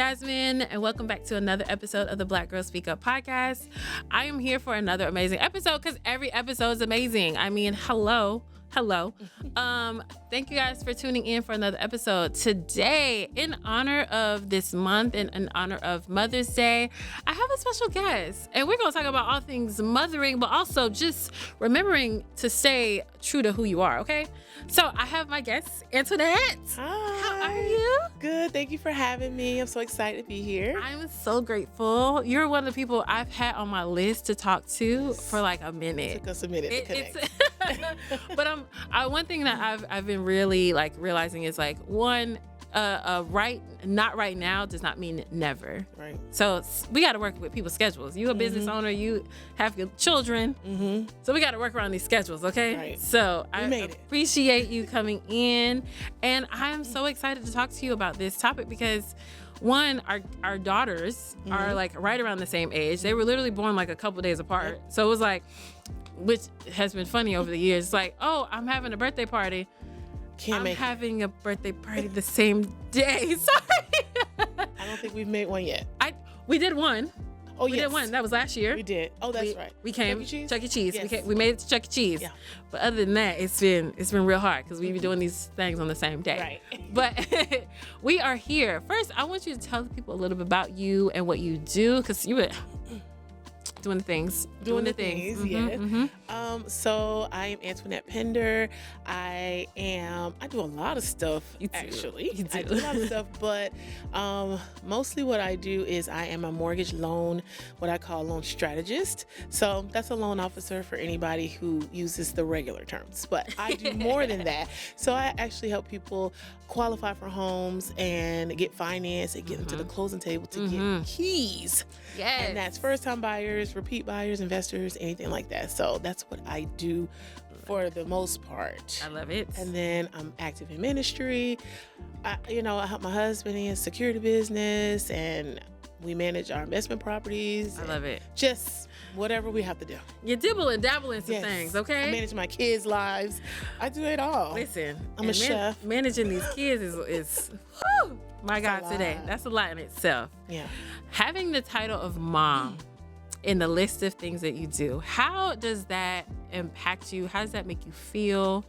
Jasmine, and welcome back to another episode of the Black Girls Speak Up podcast. I am here for another amazing episode because every episode is amazing. I mean, hello. Thank you guys for tuning in for another episode. Today, in honor of this month and in honor of Mother's Day, I have a special guest, and we're going to talk about all things mothering, but also just remembering to stay true to who you are, okay? So I have my guest, Antoinette. Hi. How are you? Good. Thank you for having me. I'm so excited to be here. I'm so grateful. You're one of the people I've had on my list to talk to for like a minute. It took us a minute to connect. But one thing that I've been really like realizing is like not right now does not mean never. Right. So we got to work with people's schedules. You a business owner, you have your children. So we got to work around these schedules, okay? Right. So I appreciate you coming in, and I am so excited to talk to you about this topic because one, our daughters are like right around the same age. They were literally born like a couple days apart. Yep. So it was like, which has been funny over the years. It's like, oh, I'm having a birthday party. Having a birthday party the same day. Sorry. I don't think we've made one yet. We did one. Oh, we did one. That was last year. We did. Oh, that's right. We came Chuck E. Cheese. Yes. We made it to Chuck E. Cheese. Yeah. But other than that, it's been real hard because we be doing these things on the same day. Right. But we are here. First, I want you to tell the people a little bit about you and what you do, because you were doing the things. Yes. So I am Antoinette Pender. I do a lot of stuff, actually. You do. I do a lot of stuff, but mostly what I do is I am a mortgage loan, what I call loan strategist. So that's a loan officer for anybody who uses the regular terms, but I do more than that. So I actually help people qualify for homes and get finance and get them to the closing table to get keys. Yes. And that's first-time buyers, repeat buyers, investors, anything like that. So that's what I do for the most part. I love it. And then I'm active in ministry. I help my husband in his security business, and we manage our investment properties. I love it. Just whatever we have to do. You dibble and dabble in some things, okay? I manage my kids' lives. I do it all. Listen, I'm a chef. Managing these kids is whew, my God, today. That's a lot in itself. Yeah. Having the title of mom in the list of things that you do, how does that impact you? How does that make you feel?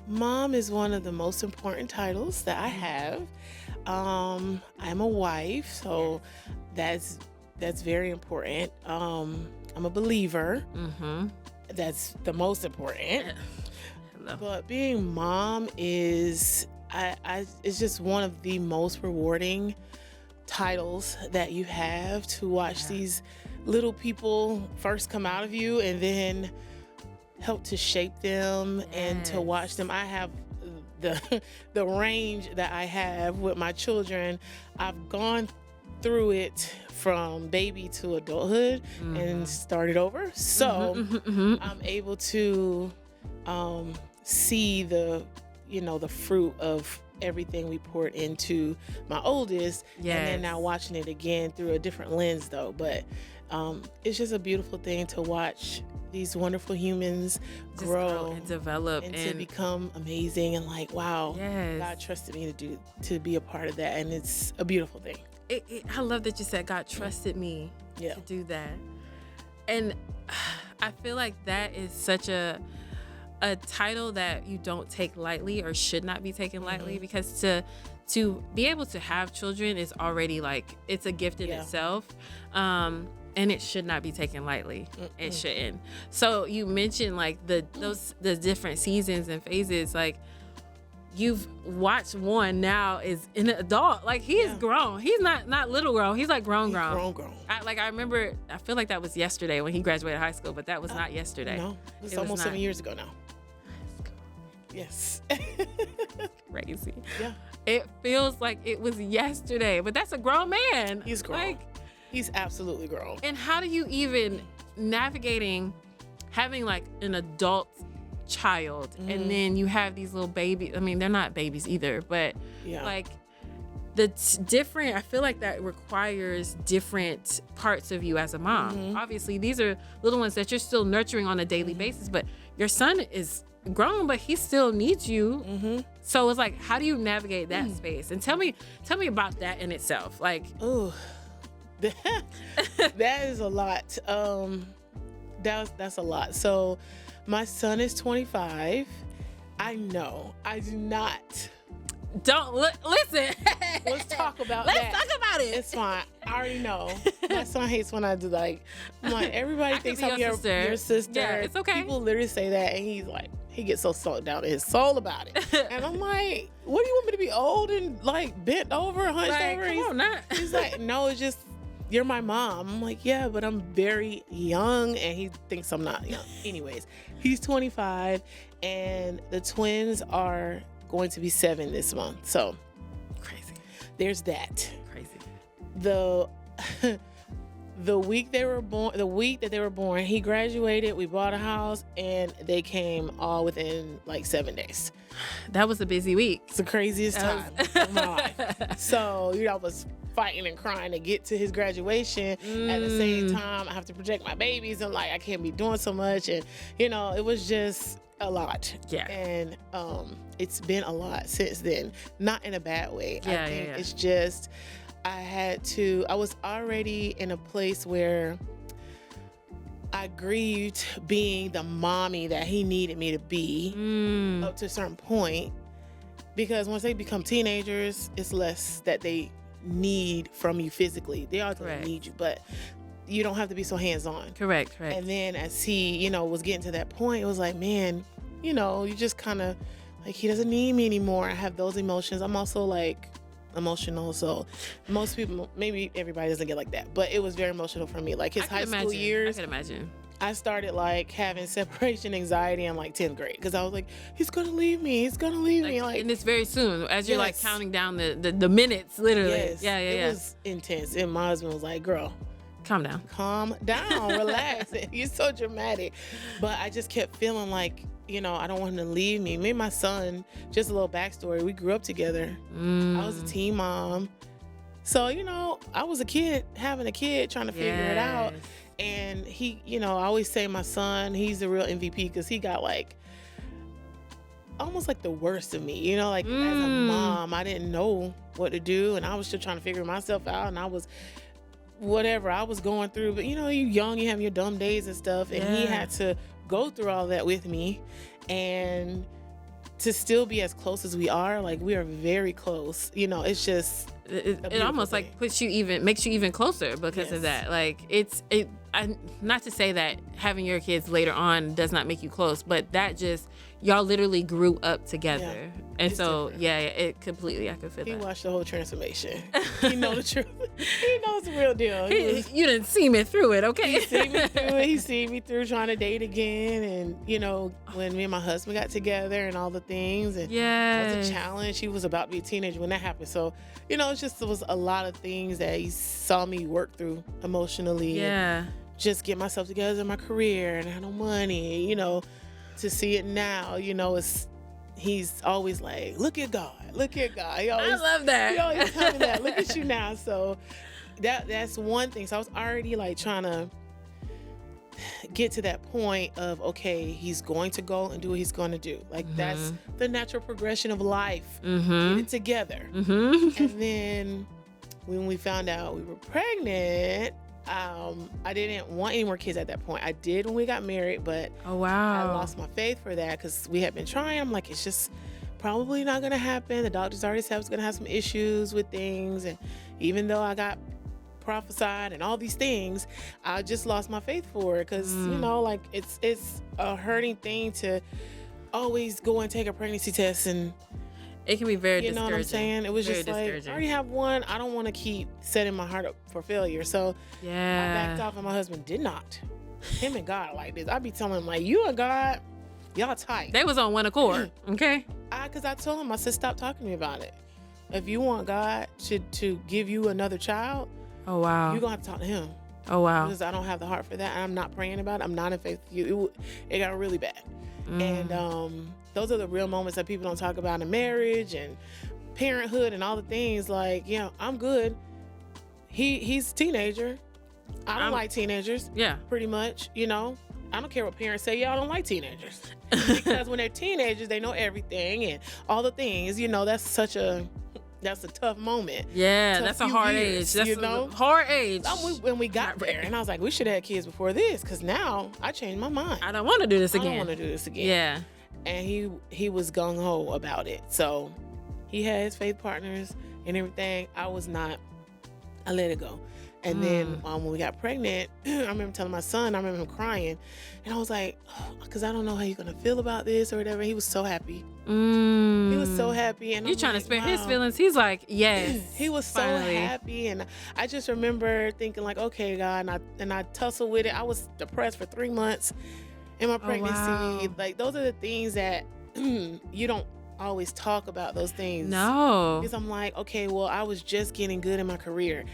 Mom is one of the most important titles that I have. I'm a wife, so that's very important. I'm a believer. That's the most important. But being mom is it's just one of the most rewarding titles that you have, to watch these little people first come out of you and then help to shape them and to watch them. I have the range that I have with my children. I've gone through it from baby to adulthood and started over. So I'm able to see the fruit of everything we poured into my oldest. And then now watching it again through a different lens though. But it's just a beautiful thing to watch these wonderful humans grow and develop and to become amazing, and like, wow, God trusted me to be a part of that, and it's a beautiful thing. I love that you said God trusted me to do that. And I feel like that is such a title that you don't take lightly, or should not be taken lightly, because to be able to have children is already like, it's a gift in itself. And it should not be taken lightly. It shouldn't. So you mentioned like the different seasons and phases. Like, you've watched one now is an adult. Like, he is grown. He's not little grown. He's like grown. Grown. I remember, I feel like that was yesterday when he graduated high school, but that was not yesterday. No, it was 7 years ago now. Yes. Crazy. Yeah. It feels like it was yesterday, but that's a grown man. He's grown. Like, he's absolutely grown. And how do you even navigating having like an adult child and then you have these little babies? I mean, they're not babies either, but like different, I feel like that requires different parts of you as a mom. Obviously, these are little ones that you're still nurturing on a daily basis, but your son is grown, but he still needs you So it's like, how do you navigate that space? And tell me about that in itself. Like, oh, that is a lot. That's a lot. So my son is 25. I know I do not. Don't listen. Let's talk about Let's that. talk about it. It's fine. I already know. My son hates when I do I'm like, everybody thinks I'm your sister. Yeah, it's okay. People literally say that, and he's like, he gets so sunk down in his soul about it. And I'm like, what do you want me to be old and like bent over, hunched over? He's like, no, it's just, you're my mom. I'm like, yeah, but I'm very young, and he thinks I'm not young. Anyways, he's 25, and the twins are going to be 7 this month. So crazy. There's that. Crazy. The week that they were born, he graduated, we bought a house, and they came all within like 7 days. That was a busy week. It's the craziest time of my life. So, I was fighting and crying to get to his graduation. At the same time, I have to protect my babies, and like I can't be doing so much, and it was just a lot. Yeah. And it's been a lot since then. Not in a bad way. Yeah, I think it's just I was already in a place where I grieved being the mommy that he needed me to be up to a certain point, because once they become teenagers, it's less that they need from you physically. They are going to need you, but you don't have to be so hands-on. Correct. And then as he, was getting to that point, it was like, man, you just kind of like, he doesn't need me anymore. I have those emotions. I'm also like emotional, so most people, maybe everybody doesn't get like that, but it was very emotional for me. Like his high school years, I can imagine. I started like having separation anxiety in like 10th grade, because I was like, he's gonna leave me, like, and it's very soon, as you're like counting down the minutes, literally. It was intense. And my husband was like, girl, calm down, relax. You're so dramatic. But I just kept feeling like, I don't want him to leave me. Me and my son, just a little backstory, we grew up together. I was a teen mom. So, I was a kid, having a kid, trying to figure it out. And he, I always say my son, he's the real MVP, because he got like, almost like the worst of me, like as a mom, I didn't know what to do. And I was still trying to figure myself out. And I was, whatever I was going through, but you're young, you have your dumb days and stuff. And he had to go through all that with me, and to still be as close as we are, like we are very close. It's just it almost thing. Like makes you even closer because of that. Like not to say that having your kids later on does not make you close, but that just, y'all literally grew up together. And it's so different. It completely, I could feel that. He watched the whole transformation. He knows the truth. He knows the real deal. You didn't see me through it, okay? He seen me through it. He seen me through trying to date again, and when me and my husband got together and all the things, and that was a challenge. He was about to be a teenager when that happened. So, it was a lot of things that he saw me work through emotionally. And just get myself together in my career, and I had no money, to see it now, he's always like, look at God. I love that. He always tell me that. Look at you now. So that's one thing. So I was already like trying to get to that point of, okay, he's going to go and do what he's going to do. Like that's the natural progression of life. Get it together. And then when we found out we were pregnant, I didn't want any more kids at that point. I did when we got married, but I lost my faith for that, because we had been trying. I'm like, it's just probably not gonna happen. The doctors already said I was gonna have some issues with things, and even though I got prophesied and all these things, I just lost my faith for it, because like it's a hurting thing to always go and take a pregnancy test, and it can be very discouraging. You know what I'm saying? It was just like, I already have one. I don't want to keep setting my heart up for failure. So I backed off, and my husband did not. Him and God like this. I be telling him, like, you and God, y'all tight. They was on one accord, okay? Because I told him, I said, stop talking to me about it. If you want God to give you another child, you're going to have to talk to him. Because I don't have the heart for that. I'm not praying about it. I'm not in faith with you. It got really bad. And those are the real moments that people don't talk about in marriage and parenthood and all the things. Like, I'm good. He's a teenager. I don't like teenagers. Yeah. Pretty much, I don't care what parents say, y'all don't like teenagers. Because when they're teenagers, they know everything and all the things, that's a tough moment. Yeah, that's a hard age. That's a hard age. When we got there, and I was like, we should have had kids before this, because now I changed my mind. I don't want to do this again. I don't want to do this again. Yeah. And he was gung-ho about it. So he had his faith partners and everything. I was not. I let it go. And then when we got pregnant, I remember telling my son, I remember him crying. And I was like, because I don't know how you're going to feel about this or whatever. He was so happy. He was so happy. And you're trying to spare his feelings. He's like, yes. He was finally so happy. And I just remember thinking like, okay, God. And I tussled with it. I was depressed for 3 months in my pregnancy. Wow. Like, those are the things that you don't always talk about, those things. No. Because I'm like, okay, well, I was just getting good in my career.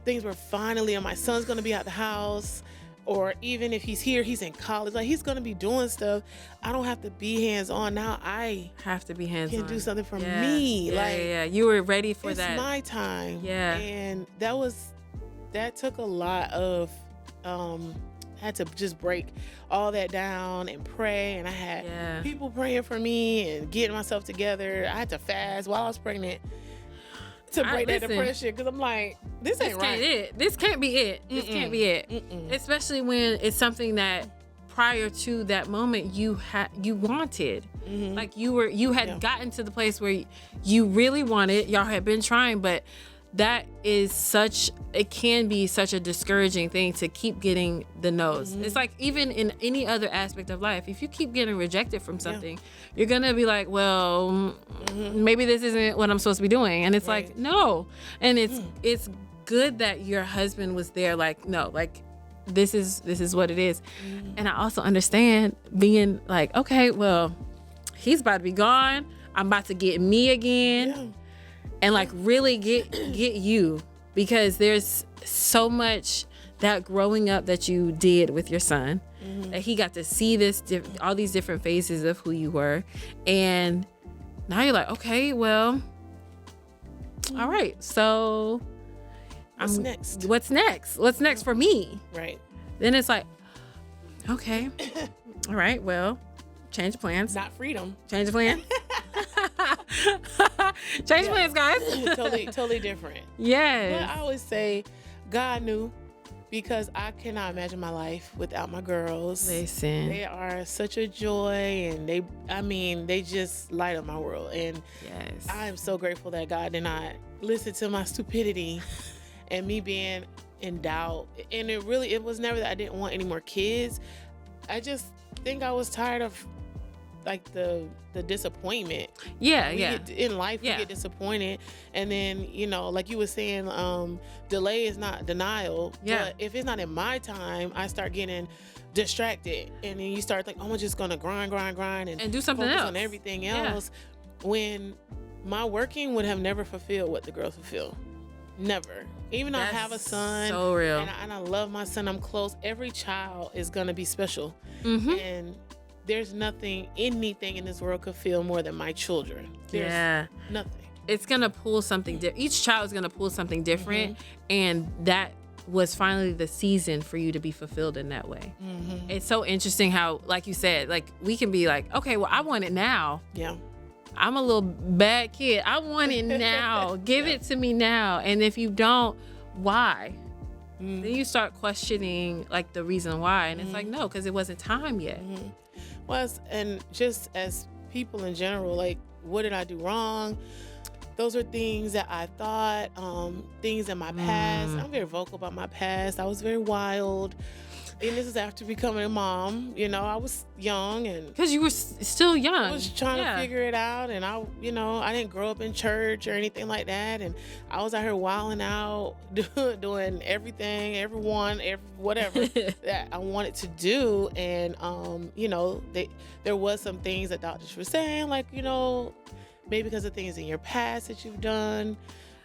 Things were finally, and my son's going to be out the house, or even if he's here, he's in college. Like, he's going to be doing stuff. I don't have to be hands-on. Now I have to be hands-on. Can do something for me. Yeah. You were ready for that. It's my time. Yeah. And that took a lot of, I had to just break all that down and pray. And I had people praying for me and getting myself together. I had to fast while I was pregnant to break that depression, because I'm like, this ain't right. This can't be it. This can't be it. Especially when it's something that prior to that moment you wanted. Like you had gotten to the place where you really wanted. Y'all had been trying, but that is it can be such a discouraging thing to keep getting the no's. It's like, even in any other aspect of life, if you keep getting rejected from something, you're gonna be like, well, maybe this isn't what I'm supposed to be doing. And it's like, no. And it's good that your husband was there, like, no, like, this is what it is. And I also understand being like, okay, well, he's about to be gone. I'm about to get me again. And like really get you, because there's so much that growing up that you did with your son, that he got to see all these different phases of who you were. And now you're like, okay, well, all right. So what's next? What's next? What's next for me? Right. Then it's like, okay, all right, well, change of plans. Not freedom. Change of plan. Change plans, guys. totally different. Yes. But I always say God knew, because I cannot imagine my life without my girls. Listen. They are such a joy, and they just light up my world. And yes, I am so grateful that God did not listen to my stupidity and me being in doubt. And it was never that I didn't want any more kids. I just think I was tired of like the disappointment. In life we get disappointed, and then like you were saying, delay is not denial. But if it's not in my time, I start getting distracted, and then you start thinking, I'm just gonna grind and do something focus else on everything else, when my working would have never fulfilled what the girls fulfill. Never. Even though I have a son, so real, and I love my son, I'm close. Every child is gonna be special, and there's anything in this world could feel more than my children. There's nothing. It's gonna pull something different. Each child is gonna pull something different, and that was finally the season for you to be fulfilled in that way. It's so interesting how, like you said, like we can be like, okay, well, I want it now. Yeah. I'm a little bad kid. I want it now. Give it to me now. And if you don't, why? Then you start questioning like the reason why, and it's like, no, because it wasn't time yet. Well, and just as people in general, like, what did I do wrong? Those are things that I thought, things in my past. I'm very vocal about my past. I was very wild. And this is after becoming a mom. I was young, and because you were still young. I was trying to figure it out, and I didn't grow up in church or anything like that, and I was out here wilding out, doing everything, whatever that I wanted to do, and there was some things that doctors were saying, like maybe because of things in your past that you've done.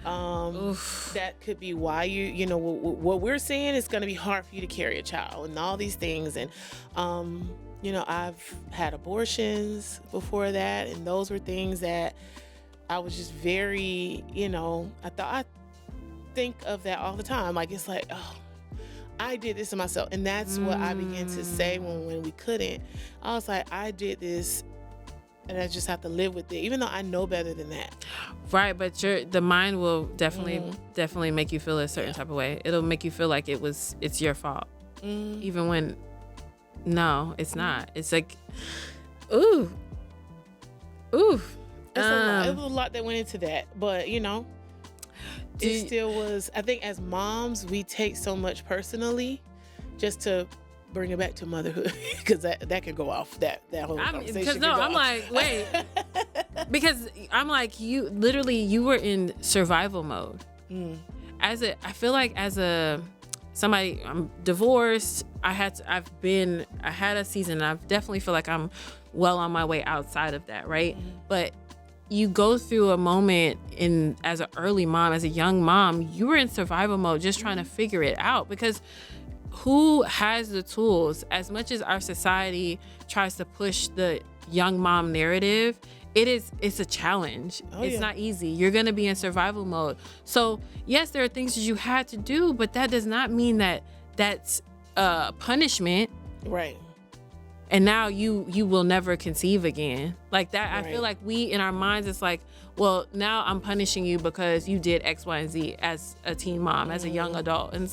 That could be why what we're saying is going to be hard for you to carry a child and all these things. And I've had abortions before that, and those were things that I was just very I think of that all the time. Like, it's like, I did this to myself. And that's what I began to say when we couldn't. I was like, I did this and I just have to live with it, even though I know better than that. Right, but the mind will definitely make you feel a certain type of way. It'll make you feel like it's your fault. Even when, no, it's not. It's like, ooh. It was a lot that went into that, but it still was. I think as moms, we take so much personally, just to bring it back to motherhood, because that could go off that whole conversation. Because I'm like, wait, because I'm like, you were in survival mode. I feel like as somebody, I'm divorced. I had a season, and I definitely feel like I'm well on my way outside of that, right? But you go through a moment as an early mom, as a young mom, you were in survival mode, just trying to figure it out, because who has the tools? As much as our society tries to push the young mom narrative, it's a challenge. It's not easy. You're going to be in survival mode. So yes, there are things that you had to do, but that does not mean that that's punishment. Right. And now you will never conceive again. Like that, I feel like we, in our minds, it's like, well, now I'm punishing you because you did X, Y, and Z as a teen mom, as a young adult. And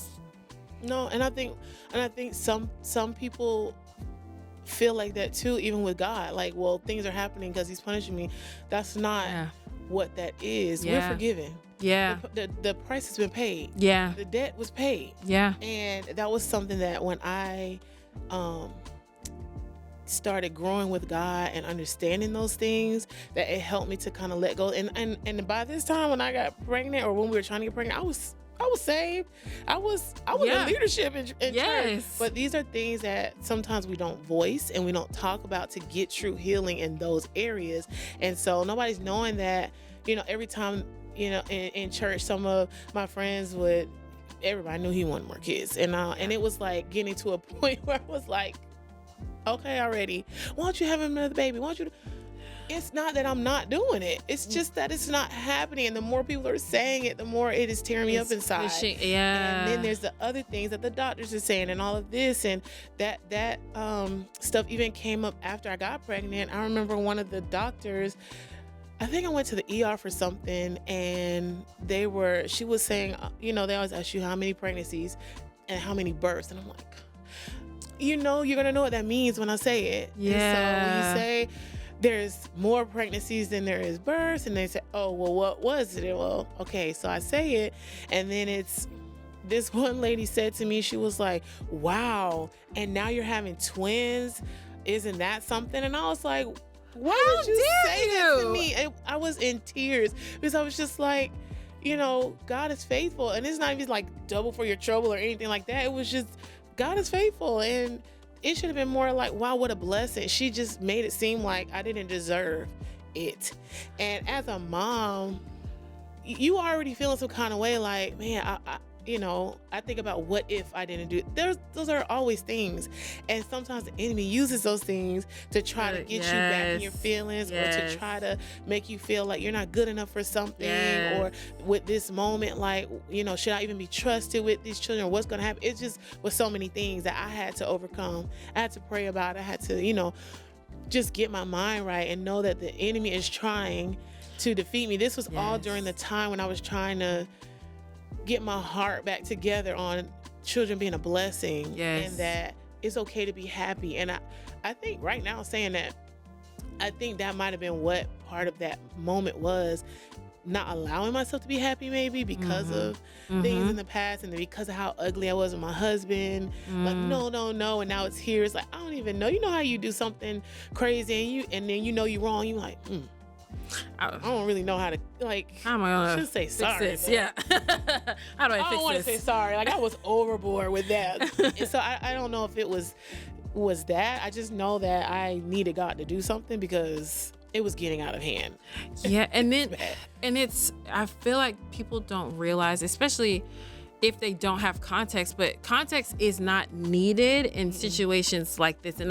I think some people feel like that too, even with God. Like, well, things are happening because he's punishing me. That's not what that is. We're forgiven. Yeah. The price has been paid. Yeah. The debt was paid. Yeah. And that was something that when I started growing with God and understanding those things, that it helped me to kind of let go. And by this time, when I got pregnant, or when we were trying to get pregnant, I was saved. I was in leadership in church. But these are things that sometimes we don't voice and we don't talk about to get true healing in those areas. And so nobody's knowing that, every time, in church, some of my friends everybody knew he wanted more kids. And it was like getting to a point where I was like, okay, already. Why don't you have another baby? Why don't you? It's not that I'm not doing it. It's just that it's not happening. And the more people are saying it, the more it is tearing me up inside. And then there's the other things that the doctors are saying and all of this. And that stuff even came up after I got pregnant. I remember one of the doctors, I think I went to the ER for something, and she was saying, they always ask you how many pregnancies and how many births. And I'm like, you're going to know what that means when I say it. Yeah. And so when you say there's more pregnancies than there is births, and they say, oh, well, what was it? Well, okay, so I say it, and then this one lady said to me, she was like, wow, and now you're having twins. Isn't that something? And I was like, why would you say that to me? I was in tears, because I was just like, God is faithful. And it's not even like double for your trouble or anything like that. It was just, God is faithful. And it should have been more like, wow, what a blessing. She just made it seem like I didn't deserve it. And as a mom, you already feeling some kind of way, like, man, I think about what if I didn't do it. Those are always things. And sometimes the enemy uses those things to try to get you back in your feelings, or to try to make you feel like you're not good enough for something, or with this moment, like, should I even be trusted with these children? What's going to happen? It just was so many things that I had to overcome. I had to pray about. I had to, just get my mind right and know that the enemy is trying to defeat me. This was all during the time when I was trying to get my heart back together on children being a blessing, and that it's okay to be happy. And I think right now, saying that, I think that might have been what part of that moment was, not allowing myself to be happy, maybe because of things in the past, and because of how ugly I was with my husband. Like, no. And now it's here. It's like, I don't even know. You know how you do something crazy and then you're wrong. You're like, I don't really know how to, like, how am I gonna should say sorry? This? Yeah. How do I fix this? I don't want to say sorry. Like, I was overboard with that. And so I don't know if it was that. I just know that I needed God to do something, because it was getting out of hand. Yeah. And then, I feel like people don't realize, especially if they don't have context, but context is not needed in situations like this. And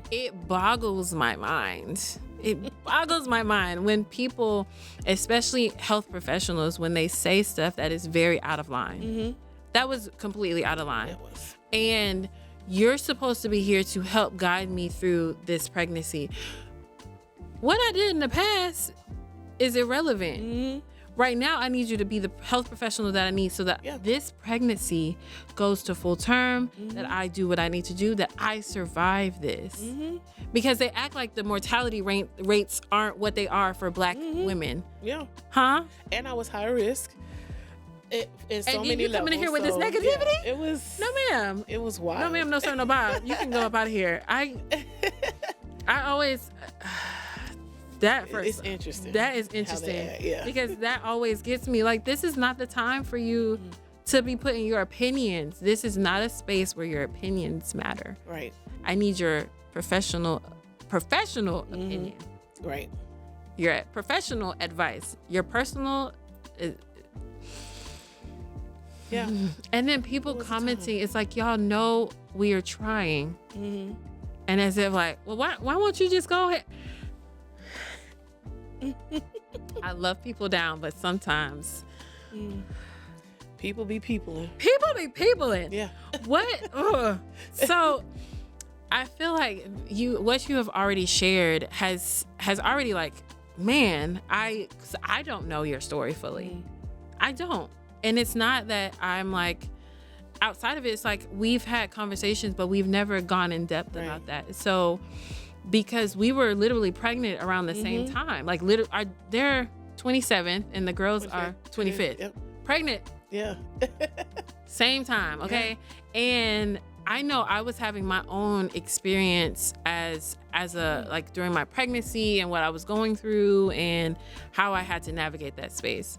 it boggles my mind. It boggles my mind when people, especially health professionals, when they say stuff that is very out of line. That was completely out of line. It was. And you're supposed to be here to help guide me through this pregnancy. What I did in the past is irrelevant. Mm-hmm. Right now, I need you to be the health professional that I need so that this pregnancy goes to full term, that I do what I need to do, that I survive this. Mm-hmm. Because they act like the mortality rates aren't what they are for Black women. Yeah. Huh? And I was high risk. In so and many you coming in here with this negativity? Yeah, it was. No, ma'am. It was wild. No, ma'am. No, sir. No, Bob. You can go up out of here. I always. It's interesting. That is interesting. Yeah. Because that always gets me. Like, this is not the time for you to be putting your opinions. This is not a space where your opinions matter. Right. I need your professional opinion. Right. Your professional advice. Your personal. Yeah. And then people commenting, it's like, y'all know we are trying. Mm-hmm. And as if like, well, why won't you just go ahead? I love people down, but sometimes people be peopling. People be peopling. Yeah. What? Ugh. So I feel like what you have already shared has already, like, man, I don't know your story fully. I don't. And it's not that I'm like, outside of it, it's like we've had conversations, but we've never gone in depth about that. So because we were literally pregnant around the same time, like they're 27th and the girls are 25th. Yep. Pregnant. Yeah. Same time. Okay. Yeah. And I know I was having my own experience as a, like, during my pregnancy and what I was going through and how I had to navigate that space.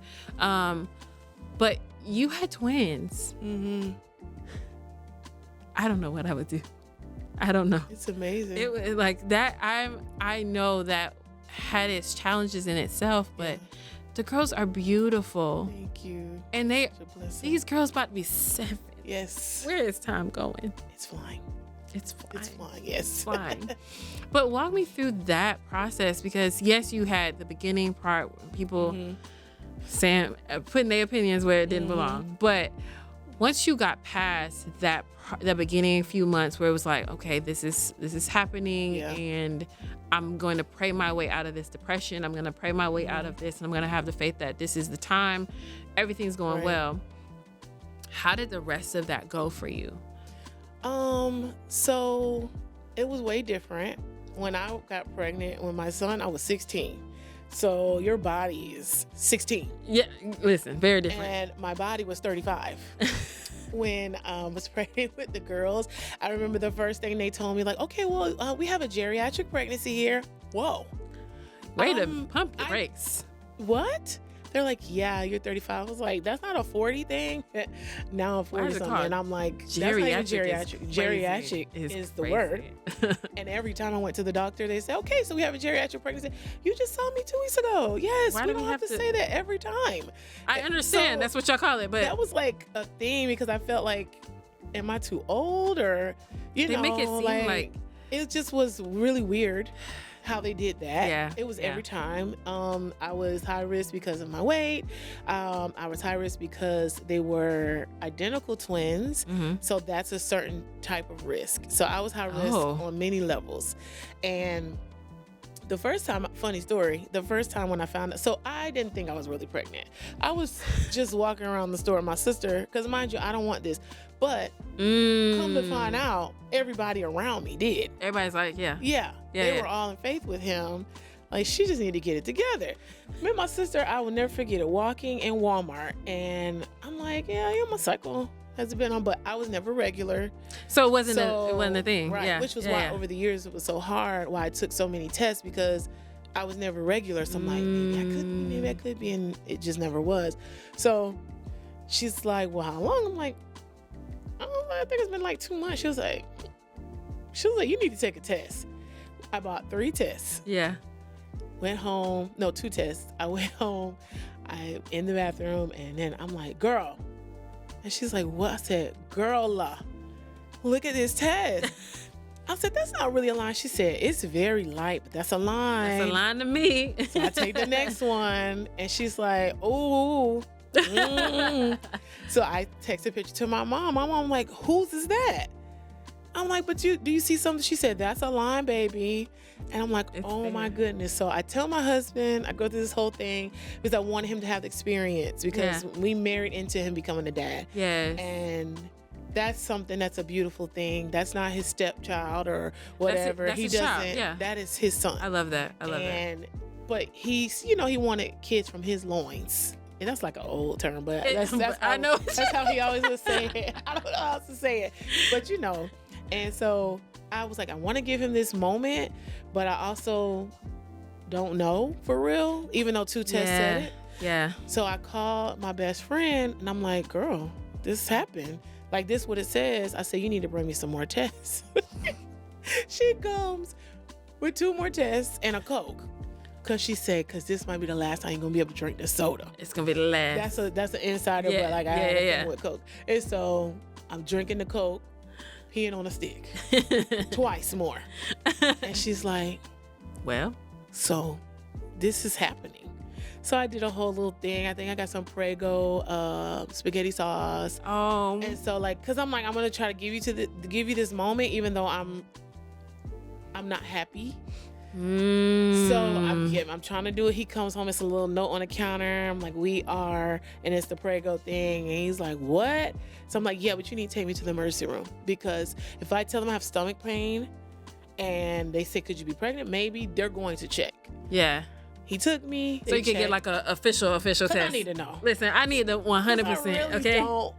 But you had twins. Mm-hmm. I don't know what I would do. I don't know. It's amazing. It was like that. I know that had its challenges in itself, but the girls are beautiful. Thank you. And these girls about to be 7. Yes. Where is time going? It's flying. It's flying. It's flying. Yes. It's flying. But walk me through that process, because yes, you had the beginning part, people saying, putting their opinions where it didn't belong. But once you got past that the beginning few months where it was like, okay, this is happening, and I'm going to pray my way out of this depression. I'm going to pray my way out of this, and I'm going to have the faith that this is the time. Everything's going well. How did the rest of that go for you? So it was way different. When I got pregnant with my son, I was 16. So your body is 16. Yeah, listen, very different. And my body was 35. When I was pregnant with the girls, I remember the first thing they told me, like, okay, well, we have a geriatric pregnancy here. Whoa. Way to pump the brakes. What? They're like, yeah, you're 35. I was like, that's not a 40 thing. Now I'm 40 something. And I'm like, that's not even geriatric. Geriatric is the word. And every time I went to the doctor, they said, okay, so we have a geriatric pregnancy. You just saw me 2 weeks ago. Yes, we don't have to say that every time. I understand. So that's what y'all call it. But that was like a thing, because I felt like, am I too old? Or, you know, make it seem like it just was really weird how they did that. Yeah. It was every time. I was high risk because of my weight. I was high risk because they were identical twins. Mm-hmm. So that's a certain type of risk. So I was high risk on many levels. And the first time, funny story, the first time when I found out, so I didn't think I was really pregnant. I was just walking around the store with my sister, because mind you, I don't want this. But come to find out, everybody around me did. Everybody's like, they were all in faith with him. Like, she just needed to get it together. Me and my sister, I will never forget it, walking in Walmart. And I'm like, my cycle has been on, but I was never regular. So it wasn't a thing. Right, yeah. Which was why over the years it was so hard, why I took so many tests, because I was never regular. So I'm like, maybe I could be, and it just never was. So she's like, well, how long? I'm like, I think it's been like 2 months. She was like, you need to take a test. I bought 3 tests. Yeah. Went home. No, 2 tests. I went home. I in the bathroom, and then I'm like, girl. And she's like, what? I said, girl, look at this test. I said, that's not really a line. She said, it's very light, but that's a line. That's a line to me. So I take the next one, and she's like, oh, So I texted a picture to my mom. My mom like, whose is that? I'm like, but do you see something? She said, that's a line, baby. And I'm like, oh my goodness. So I tell my husband, I go through this whole thing because I wanted him to have the experience because we married into him becoming a dad. Yes. And that's something that's a beautiful thing. That's not his stepchild or whatever. That's he his doesn't. child. Yeah. That is his son. I love that. I love that. But he's, he wanted kids from his loins. And that's like an old term, but that's how, I know. That's how he always would say it. I don't know how else to say it. But and so I was like, I want to give him this moment, but I also don't know for real, even though 2 tests said it. Yeah. So I called my best friend and I'm like, girl, this happened. Like, this what it says. I said, you need to bring me some more tests. She comes with 2 more tests and a Coke. Cause she said, cause this might be the last time you're gonna be able to drink the soda. It's gonna be the last. That's an insider, but like I had a thing with Coke. And so I'm drinking the Coke, peeing on a stick. Twice more. And she's like, well, so this is happening. So I did a whole little thing. I think I got some Prego spaghetti sauce. Oh. And so cause I'm like, I'm gonna try to give you this moment, even though I'm not happy. So I'm trying to do it. He comes home, it's a little note on the counter. I'm like, we are, and it's the Prego thing. And he's like, what? So I'm like, yeah, but you need to take me to the emergency room, because if I tell them I have stomach pain and they say, could you be pregnant? Maybe they're going to check. Yeah. He took me. So you can get like a official test. I need to know. Listen, I need the 100%. Really okay.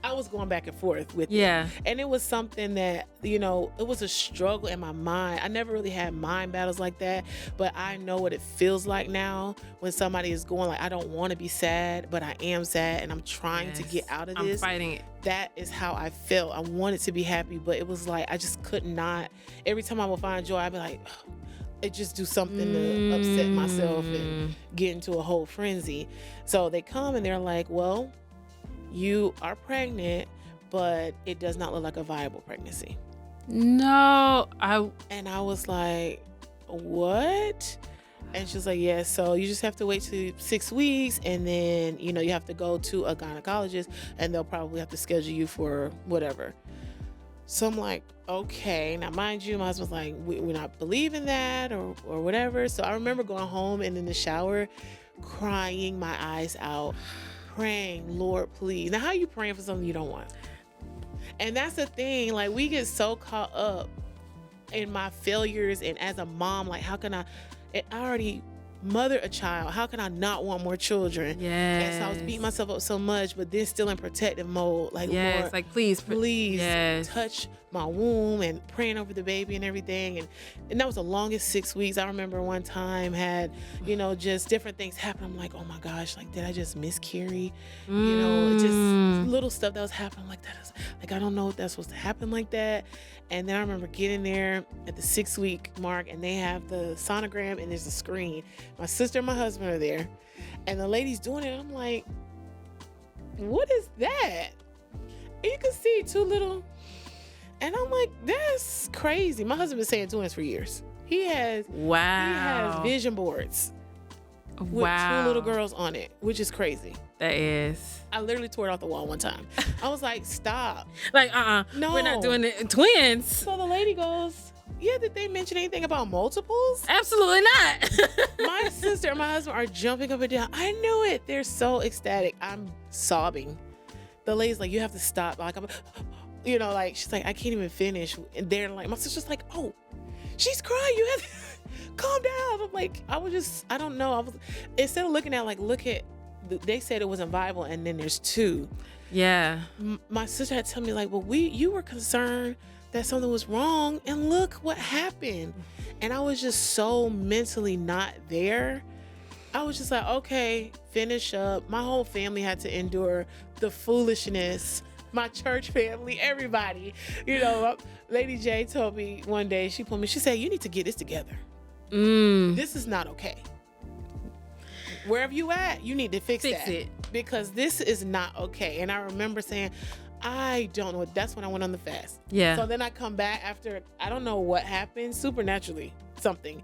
I was going back and forth with it. And it was something that, it was a struggle in my mind. I never really had mind battles like that, but I know what it feels like now when somebody is going like, I don't want to be sad, but I am sad and I'm trying to get out of this. I'm fighting it. That is how I felt. I wanted to be happy, but it was like, I just could not. Every time I would find joy, I'd be like, it just do something to upset myself and get into a whole frenzy. So they come and they're like, well, you are pregnant, but it does not look like a viable pregnancy. No, And I was like, what? And she's like, yeah, so you just have to wait till 6 weeks, and then, you have to go to a gynecologist, and they'll probably have to schedule you for whatever. So I'm like, okay. Now, mind you, my husband's like, we're not believing that or whatever. So I remember going home and in the shower, crying my eyes out, praying, Lord, please. Now, how are you praying for something you don't want? And that's the thing. Like, we get so caught up in my failures, and as a mom, like, how can I already mother a child. How can I not want more children? Yes. And so I was beating myself up so much, but then still in protective mode. Like, yes, Lord, like please touch my womb, and praying over the baby and everything. And that was the longest 6 weeks. I remember one time had, just different things happen. I'm like, oh my gosh, like, did I just miscarry? Just little stuff that was happening. I'm like, I don't know if that's supposed to happen like that. And then I remember getting there at the 6 week mark, and they have the sonogram and there's a screen. My sister and my husband are there, and the lady's doing it. I'm like, what is that? And you can see 2 little, and I'm like, that's crazy. My husband been saying twins for years. He has vision boards with 2 little girls on it, which is crazy. That is. I literally tore it off the wall one time. I was like, stop. Like, no, we're not doing it. Twins. So the lady goes, yeah, did they mention anything about multiples? Absolutely not. My sister and my husband are jumping up and down. I knew it. They're so ecstatic. I'm sobbing. The lady's like, you have to stop. Like, she's like, I can't even finish. And they're like, my sister's like, oh, she's crying. You have to calm down. I'm like, I don't know. Instead of looking at, like, they said it wasn't viable, and then there's 2. Yeah. My sister had told me, like, well, you were concerned that something was wrong, and look what happened. And I was just so mentally not there. I was just like, okay, finish up. My whole family had to endure the foolishness. My church family, everybody. Lady J told me one day, she said, you need to get this together. This is not okay. Wherever you at, you need to fix it, because this is not okay. And I remember saying, I don't know. That's when I went on the fast. Yeah. So then I come back after, I don't know what happened, supernaturally, something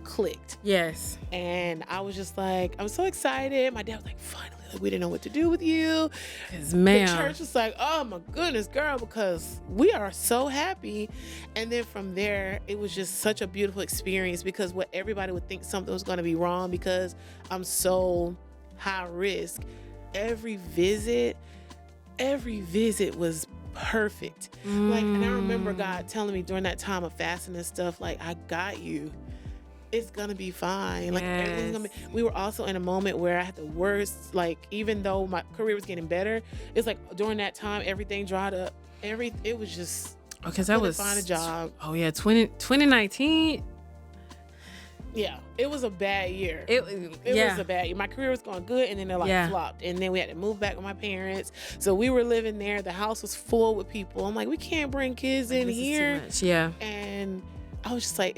clicked. Yes. And I was just like, I was so excited. My dad was like, finally, we didn't know what to do with you. Because, The church was like, oh my goodness, girl, because we are so happy. And then from there, it was just such a beautiful experience, because what everybody would think something was going to be wrong because I'm so high risk. Every visit was perfect. Like, and I remember God telling me during that time of fasting and stuff, like, I got you. It's gonna be fine. Like, everything's gonna be. We were also in a moment where I had the worst, like, even though my career was getting better, it's like during that time everything dried up. It was just, because that was find a job. Oh yeah, 2019. Yeah, it was a bad year. It was a bad year. My career was going good, and then it flopped. And then we had to move back with my parents. So we were living there. The house was full with people. I'm like, we can't bring kids in here. Is too much. Yeah. And I was just like,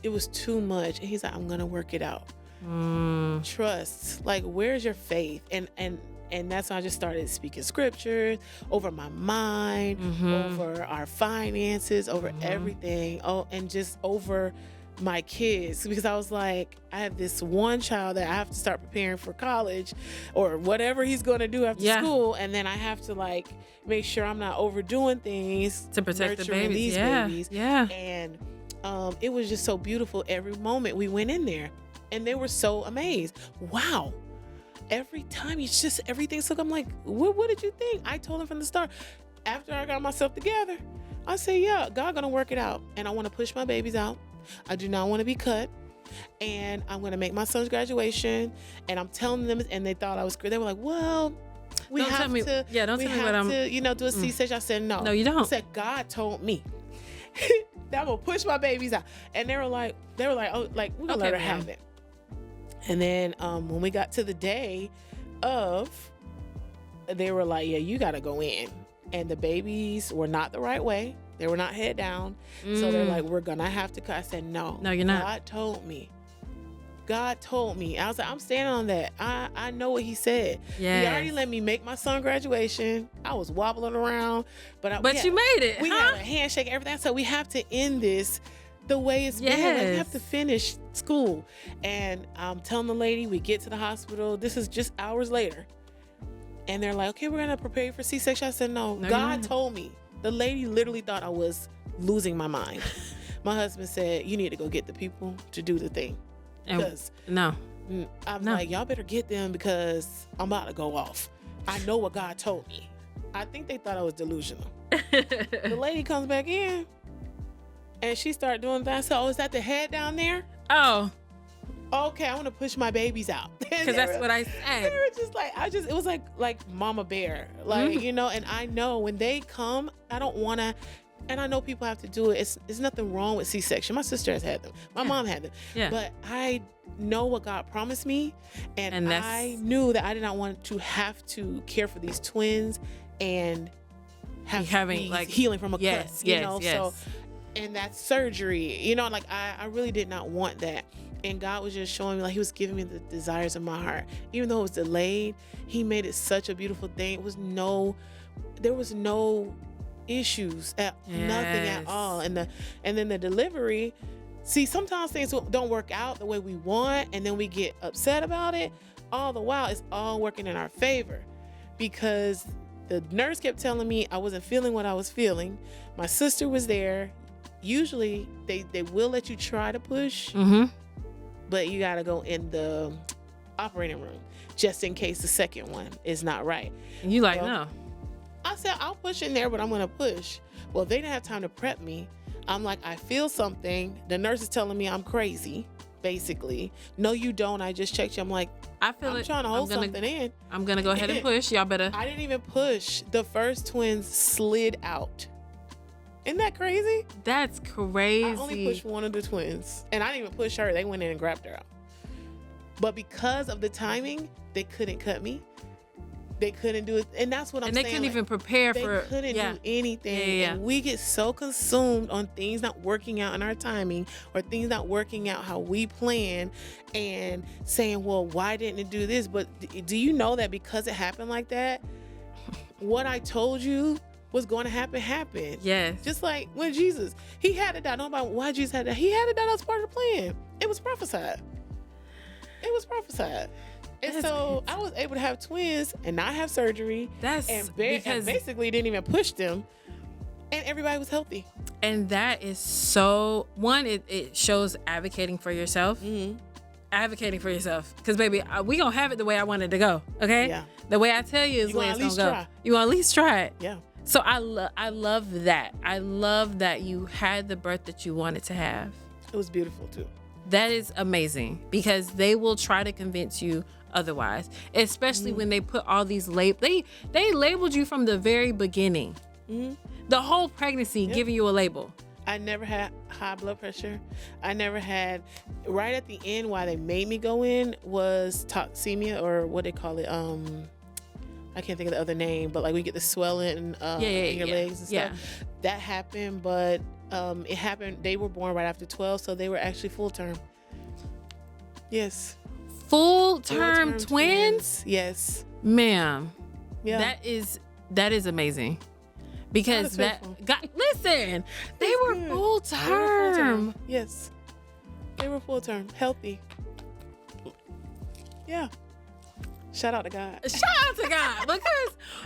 it was too much. And he's like, I'm gonna work it out. Trust. Like, where's your faith? And that's when I just started speaking scriptures over my mind, over our finances, over everything. Oh, and just over my kids, because I was like, I have this one child that I have to start preparing for college or whatever he's going to do after school, and then I have to, like, make sure I'm not overdoing things to protect the babies. These babies. Yeah. And it was just so beautiful every moment we went in there, and they were so amazed. Wow. Every time it's just everything's so. I'm like, what did you think? I told him from the start. After I got myself together, I said, yeah, God gonna work it out, and I want to push my babies out. I do not want to be cut, and I'm going to make my son's graduation, and I'm telling them, and they thought I was crazy. They were like, well, we have to do a C-section. I said, no. No, you don't. I said, God told me that I'm going to push my babies out. And they were like, oh, like, we're going to let her have it. And then when we got to the day of, they were like, yeah, you got to go in. And the babies were not the right way. They were not head down. So they're like, we're going to have to cut. I said, no. No, you're not. God told me. I was like, I'm standing on that. I know what he said. Yes. He already let me make my son graduation. I was wobbling around. But you made it. We had a handshake, everything. So we have to end this the way it's been. Like, we have to finish school. And I'm telling the lady, we get to the hospital. This is just hours later. And they're like, okay, we're going to prepare you for C-section. I said, no, God told me. The lady literally thought I was losing my mind. My husband said, you need to go get the people to do the thing. Because I'm like, y'all better get them, because I'm about to go off. I know what God told me. I think they thought I was delusional. The lady comes back in, and she started doing that. So, is that the head down there? Oh. Okay, I want to push my babies out. Because that's what I said. They were just like, it was like mama bear. Like, and I know when they come, I don't want to, and I know people have to do it. It's nothing wrong with C-section. My sister has had them. My mom had them. Yeah. But I know what God promised me. And I knew that I did not want to have to care for these twins and having like healing from a cut. Yes. So, and that's surgery, like I really did not want that. And God was just showing me, like, he was giving me the desires of my heart. Even though it was delayed, he made it such a beautiful thing. There was no issues nothing at all. And then the delivery, see, sometimes things don't work out the way we want, and then we get upset about it. All the while, it's all working in our favor, because the nurse kept telling me I wasn't feeling what I was feeling. My sister was there. Usually they will let you try to push, but you got to go in the operating room just in case the second one is not right. And you like, no. I said, I'll push in there, but I'm going to push. Well, they didn't have time to prep me. I'm like, I feel something. The nurse is telling me I'm crazy, basically. No, you don't. I just checked you. I'm like, I'm trying to hold something in. I'm going to go ahead and push. Y'all better. I didn't even push. The first twins slid out. Isn't that crazy? That's crazy. I only pushed one of the twins. And I didn't even push her. They went in and grabbed her out. But because of the timing, they couldn't cut me. They couldn't do it. And that's what I'm saying. And they couldn't even prepare for it. They couldn't do anything. Yeah. And we get so consumed on things not working out in our timing, or things not working out how we plan, and saying, well, why didn't it do this? But do you know that because it happened like that, what I told you was going to happen. Yes. Just like when Jesus, he had to die. Nobody, why Jesus had to die? He had to die. That was part of the plan. It was prophesied. And so I was able to have twins and not have surgery. And basically didn't even push them. And everybody was healthy. And that is so, one, it shows advocating for yourself. Mm-hmm. Advocating for yourself. Because, baby, we going to have it the way I want it to go. Okay? Yeah. The way I tell you is the way it's going to go. You want to at least try it. Yeah. So I love that. I love that you had the birth that you wanted to have. It was beautiful, too. That is amazing, because they will try to convince you otherwise, especially when they put all these labels. They labeled you from the very beginning. Mm-hmm. The whole pregnancy, giving you a label. I never had high blood pressure. I never had, right at the end, why they made me go in was toxemia, or what they call it. I can't think of the other name, but like we get the swelling in your legs and stuff. Yeah. That happened, but it happened. They were born right after 12, so they were actually full term. Yes. Full term twins? Yes. Ma'am. Yeah. That is amazing. Because listen, they were full term. Yes. They were full term. Healthy. Yeah. Shout out to God. Shout out to God.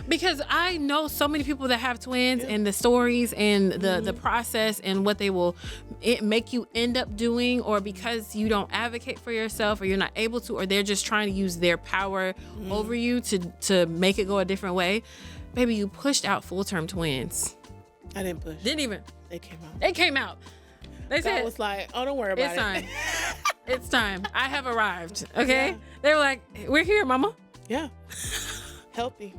Because I know so many people that have twins, and the stories and the process and what they will make you end up doing, or because you don't advocate for yourself, or you're not able to, or they're just trying to use their power over you to make it go a different way. Baby, you pushed out full-term twins. I didn't push. Didn't even. They came out. They said, God was like, oh, don't worry about it. It's time. It's time. I have arrived. Okay? Yeah. They were like, we're here, mama. Yeah. Healthy.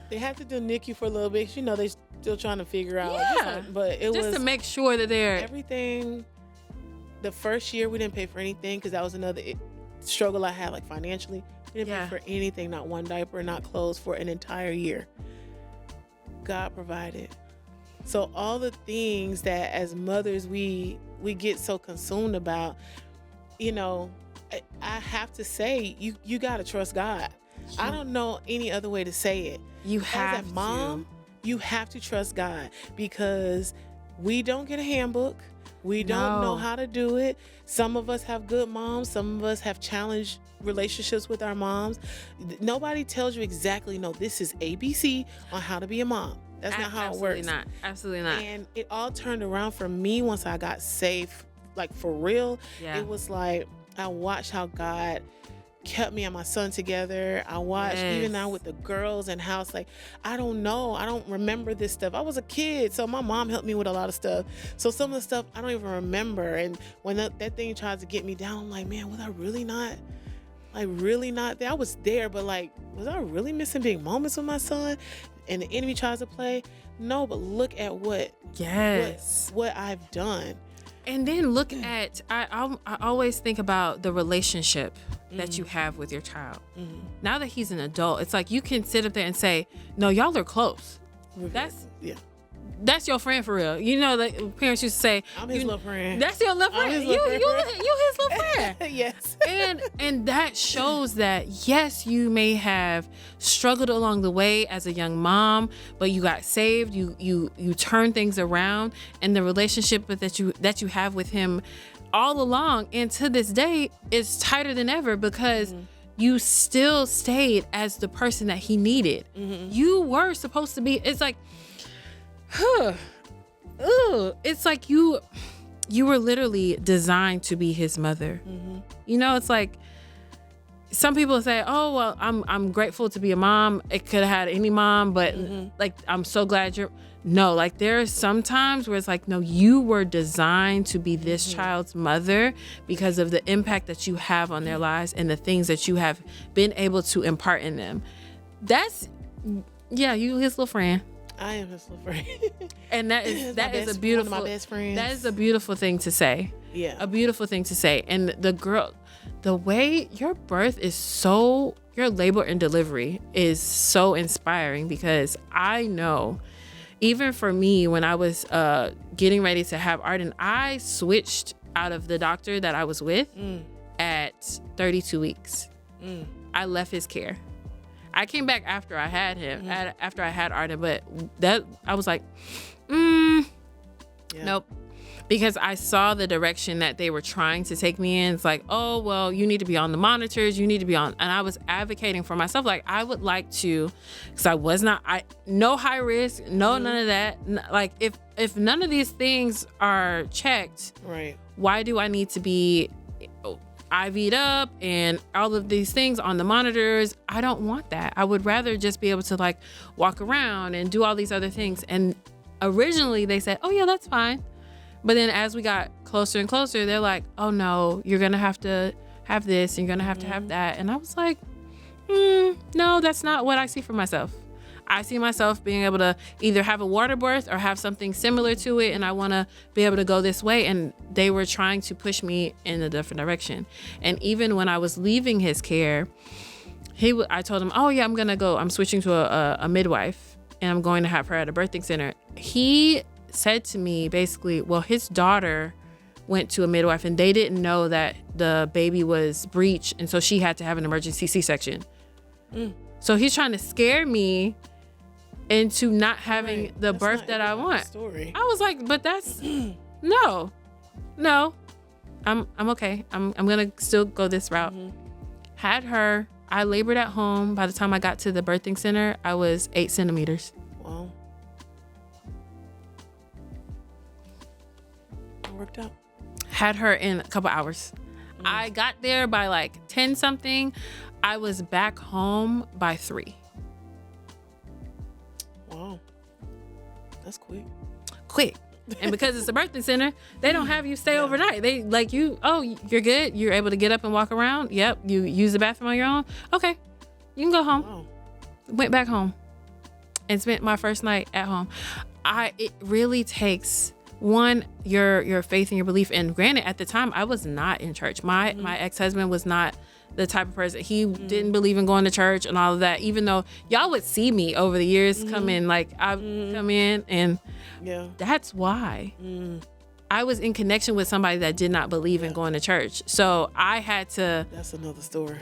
They had to do NICU for a little bit. They still trying to figure out. Yeah. But it was just to make sure that they're... Everything. The first year, we didn't pay for anything, because that was another struggle I had, like financially. We didn't pay for anything, not one diaper, not clothes, for an entire year. God provided. So all the things that as mothers we get so consumed about, I have to say, you got to trust God. Sure. I don't know any other way to say it. You have as a mom, you have to trust God, because we don't get a handbook. We don't know how to do it. Some of us have good moms. Some of us have challenged relationships with our moms. Nobody tells you exactly, no, this is ABC on how to be a mom. That's not how it works. Absolutely not. And it all turned around for me once I got safe, like for real. Yeah. It was like, I watched how God kept me and my son together. I watched even now with the girls and how it's like, I don't know. I don't remember this stuff. I was a kid, so my mom helped me with a lot of stuff. So some of the stuff I don't even remember. And when that thing tries to get me down, I'm like, man, was I really not there? I was there, but like, was I really missing big moments with my son? And the enemy tries to play. No, but look at what I've done. And then look at, I always think about the relationship that you have with your child. Mm-hmm. Now that he's an adult, it's like you can sit up there and say, no, y'all are close. That's your friend for real. Like parents used to say, I'm his little friend. That's your little friend. You his little friend. Yes. And that shows that, yes, you may have struggled along the way as a young mom, but you got saved. You turned things around, and the relationship that you have with him all along and to this day is tighter than ever, because you still stayed as the person that he needed. Mm-hmm. You were supposed to be. It's like, it's like you were literally designed to be his mother. Mm-hmm. It's like some people say, oh, well, I'm grateful to be a mom. It could have had any mom, but like, I'm so glad no, like there are some times where it's like, no, you were designed to be this child's mother because of the impact that you have on their lives and the things that you have been able to impart in them. You his little friend. I am his little friend. And that is a beautiful, one of my best friends. That is a beautiful thing to say. Yeah. A beautiful thing to say. And the way your birth is your labor and delivery is so inspiring, because I know, even for me, when I was getting ready to have Arden, I switched out of the doctor that I was with at 32 weeks. I left his care. I came back after I had him, after I had Arden, but that I was like, nope. because I saw the direction that they were trying to take me in. It's like, oh, well, you need to be on the monitors. You need to be on. And I was advocating for myself. Like, I would like to, because no high risk, none of that. Like, if none of these things are checked, right, why do I need to be IV'd up and all of these things on the monitors? I don't want that. I would rather just be able to like walk around and do all these other things. And originally they said, oh yeah, that's fine. But then as we got closer and closer, they're like, oh no, you're going to have to have this and you're going to have that. And I was like, no, that's not what I see for myself. I see myself being able to either have a water birth or have something similar to it. And I want to be able to go this way. And they were trying to push me in a different direction. And even when I was leaving his care, I told him, oh yeah, I'm switching to a midwife and I'm going to have her at a birthing center. He said to me basically, well, his daughter went to a midwife and they didn't know that the baby was breech, and so she had to have an emergency C-section. So he's trying to scare me into not having the birth that I want. Story. I was like, but that's no, I'm okay. I'm gonna still go this route. Had her. I labored at home. By the time I got to the birthing center, I was 8 centimeters. Wow. Worked out. Had her in a couple hours. I got there by like 10 something. I was back home by 3. Wow. That's Quick. And because it's a birthing center, they don't have you stay overnight. They like you, oh, you're good. You're able to get up and walk around. Yep. You use the bathroom on your own. Okay. You can go home. Wow. Went back home and spent my first night at home. It really takes your faith and your belief. And granted, at the time I was not in church. My ex-husband was not the type of person. He didn't believe in going to church and all of that, even though y'all would see me over the years come in, like I come in, and that's why I was in connection with somebody that did not believe in going to church. So I had to. That's another story.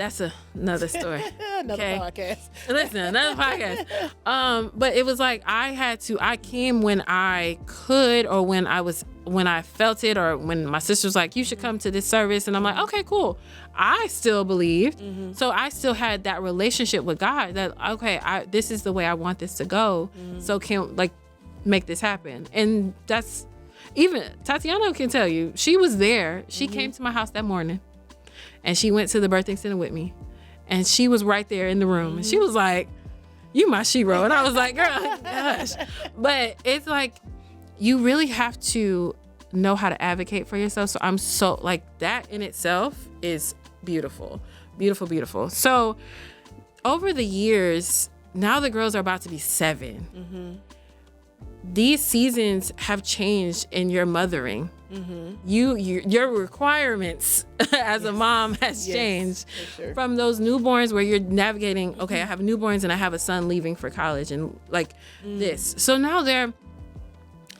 Another story. Another podcast. Listen, another podcast. But it was like I came when I could, or when I felt it, or when my sister was like, you should come to this service. And I'm like, okay, cool. I still believed. So I still had that relationship with God that, okay, this is the way I want this to go. So can make this happen. And that's, even Tatiana can tell you, she was there. She came to my house that morning and she went to the birthing center with me, and she was right there in the room. And she was like, you my shero. And I was like, girl, gosh. But it's like, you really have to know how to advocate for yourself. So I'm so like, that in itself is beautiful, beautiful, beautiful. So over the years, now the girls are about to be 7. These seasons have changed in your mothering. Your requirements as a mom has changed from those newborns where you're navigating, okay, I have newborns and I have a son leaving for college and this. So now they're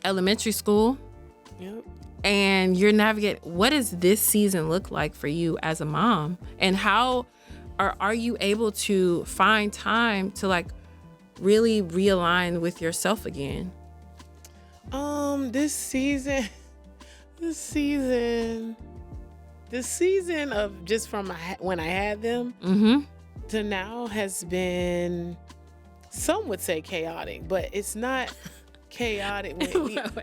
elementary school. And you're navigating, what does this season look like for you as a mom? And how are you able to find time to really realign with yourself again? This season of just from when I had them to now has been, some would say chaotic, but it's not chaotic.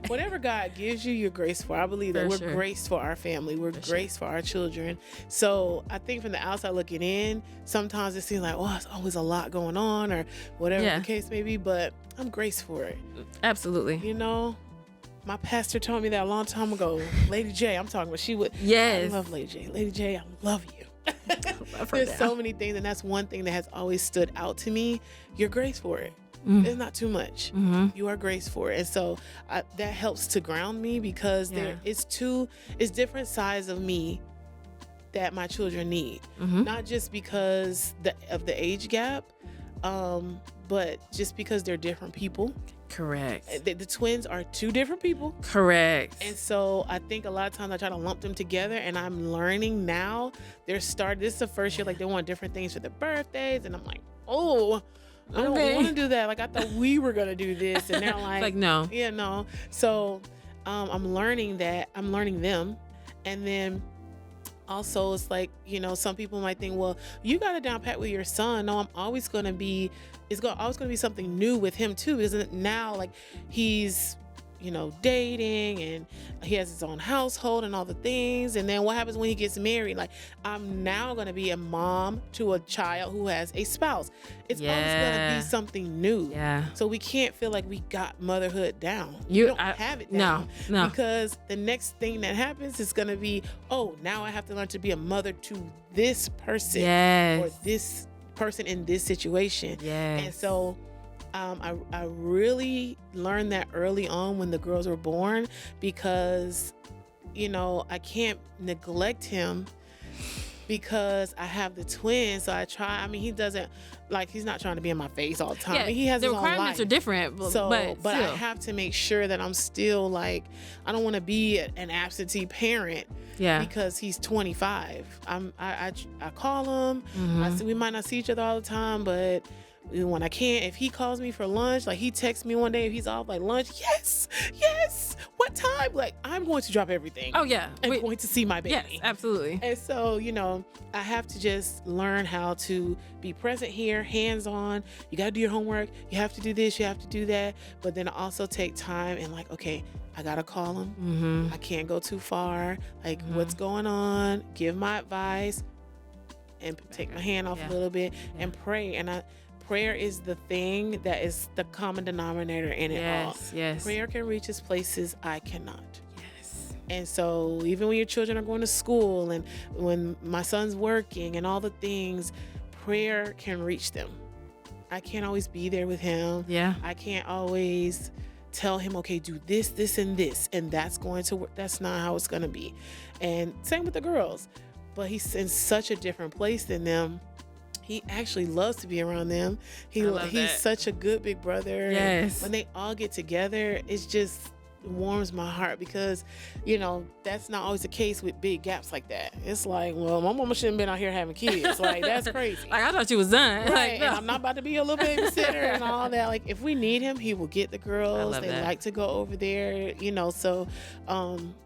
Whatever God gives you, you're graced for. I believe that we're graced for our family. We're graced for our children. So I think from the outside looking in, sometimes it seems like, oh, it's always a lot going on or whatever the case may be, but I'm graced for it. Absolutely. You know, my pastor told me that a long time ago. Lady J, I'm talking about, she would. Yes. I love Lady J. Lady J, I love you. There's so many things, and that's one thing that has always stood out to me. You're graced for it. It's not too much. You are graced for it. And so that helps to ground me, because it's different sides of me that my children need. Not just because of the age gap, but just because they're different people. Correct. The twins are 2 different people. Correct. And so I think a lot of times I try to lump them together, and I'm learning now. This is the first year, they want different things for their birthdays, and I'm like, oh, I don't want to do that. I thought we were going to do this. And they're like, no. Yeah, no. So I'm learning them. And then also it's like, some people might think, well, you got to down pat with your son. No, always going to be something new with him too. Isn't now like he's, dating and he has his own household and all the things. And then what happens when he gets married? Like, I'm now going to be a mom to a child who has a spouse. It's always going to be something new. Yeah. So we can't feel like we got motherhood down. We don't have it down. No. Because the next thing that happens is going to be, oh, now I have to learn to be a mother to this person. Yes. Or this person in this situation. Yes. And so I really learned that early on when the girls were born, because, I can't neglect him because I have the twins. So I try. I mean, he doesn't he's not trying to be in my face all the time. Yeah, he has his own life. The requirements are different. But I have to make sure that I'm still I don't want to be an absentee parent. Yeah. Because he's 25. I call him. Mm-hmm. We might not see each other all the time, but when I can't, if he calls me for lunch, he texts me one day if he's off, lunch, yes, what time? I'm going to drop everything. Oh yeah, I'm going to see my baby. Yes, absolutely. And so, I have to just learn how to be present here, hands on. You got to do your homework. You have to do this. You have to do that. But then also take time and okay, I got to call him. Mm-hmm. I can't go too far. What's going on? Give my advice and take my hand off a little bit and pray. And prayer is the thing that is the common denominator in it all. Yes. Prayer can reach us places I cannot. Yes. And so even when your children are going to school and when my son's working and all the things, prayer can reach them. I can't always be there with him. Yeah. I can't always tell him, okay, do this, this, and this, and that's going to work. That's not how it's going to be. And same with the girls. But he's in such a different place than them. He actually loves to be around them. He's such a good big brother. Yes. And when they all get together, it just warms my heart because, that's not always the case with big gaps like that. It's well, my mama shouldn't have been out here having kids. That's crazy. I thought you was done. Right. No. And I'm not about to be a little babysitter and all that. If we need him, he will get the girls. They like to go over there, so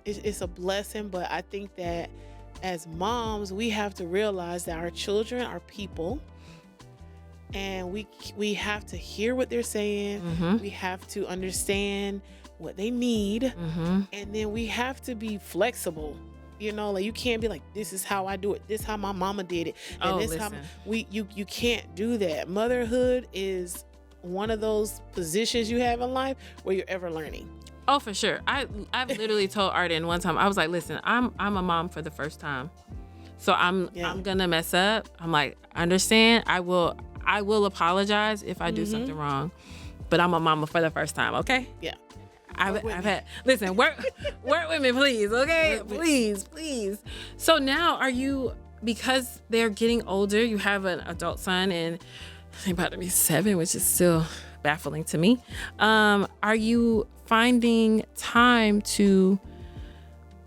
it's a blessing. But I think that as moms, we have to realize that our children are people, and we have to hear what they're saying. Mm-hmm. We have to understand what they need, mm-hmm. and then we have to be flexible. You can't be this is how I do it. This is how my mama did it. And you can't do that. Motherhood is one of those positions you have in life where you're ever learning. Oh, for sure. I've literally told Arden one time, I was like, listen, I'm a mom for the first time. So I'm gonna mess up. I'm like, I understand. I will apologize if I do something wrong. But I'm a mama for the first time, okay? Yeah. I've had listen, work with me, please, okay? Please. So now because they're getting older, you have an adult son and he's about to be 7, which is still baffling to me. Are you finding time to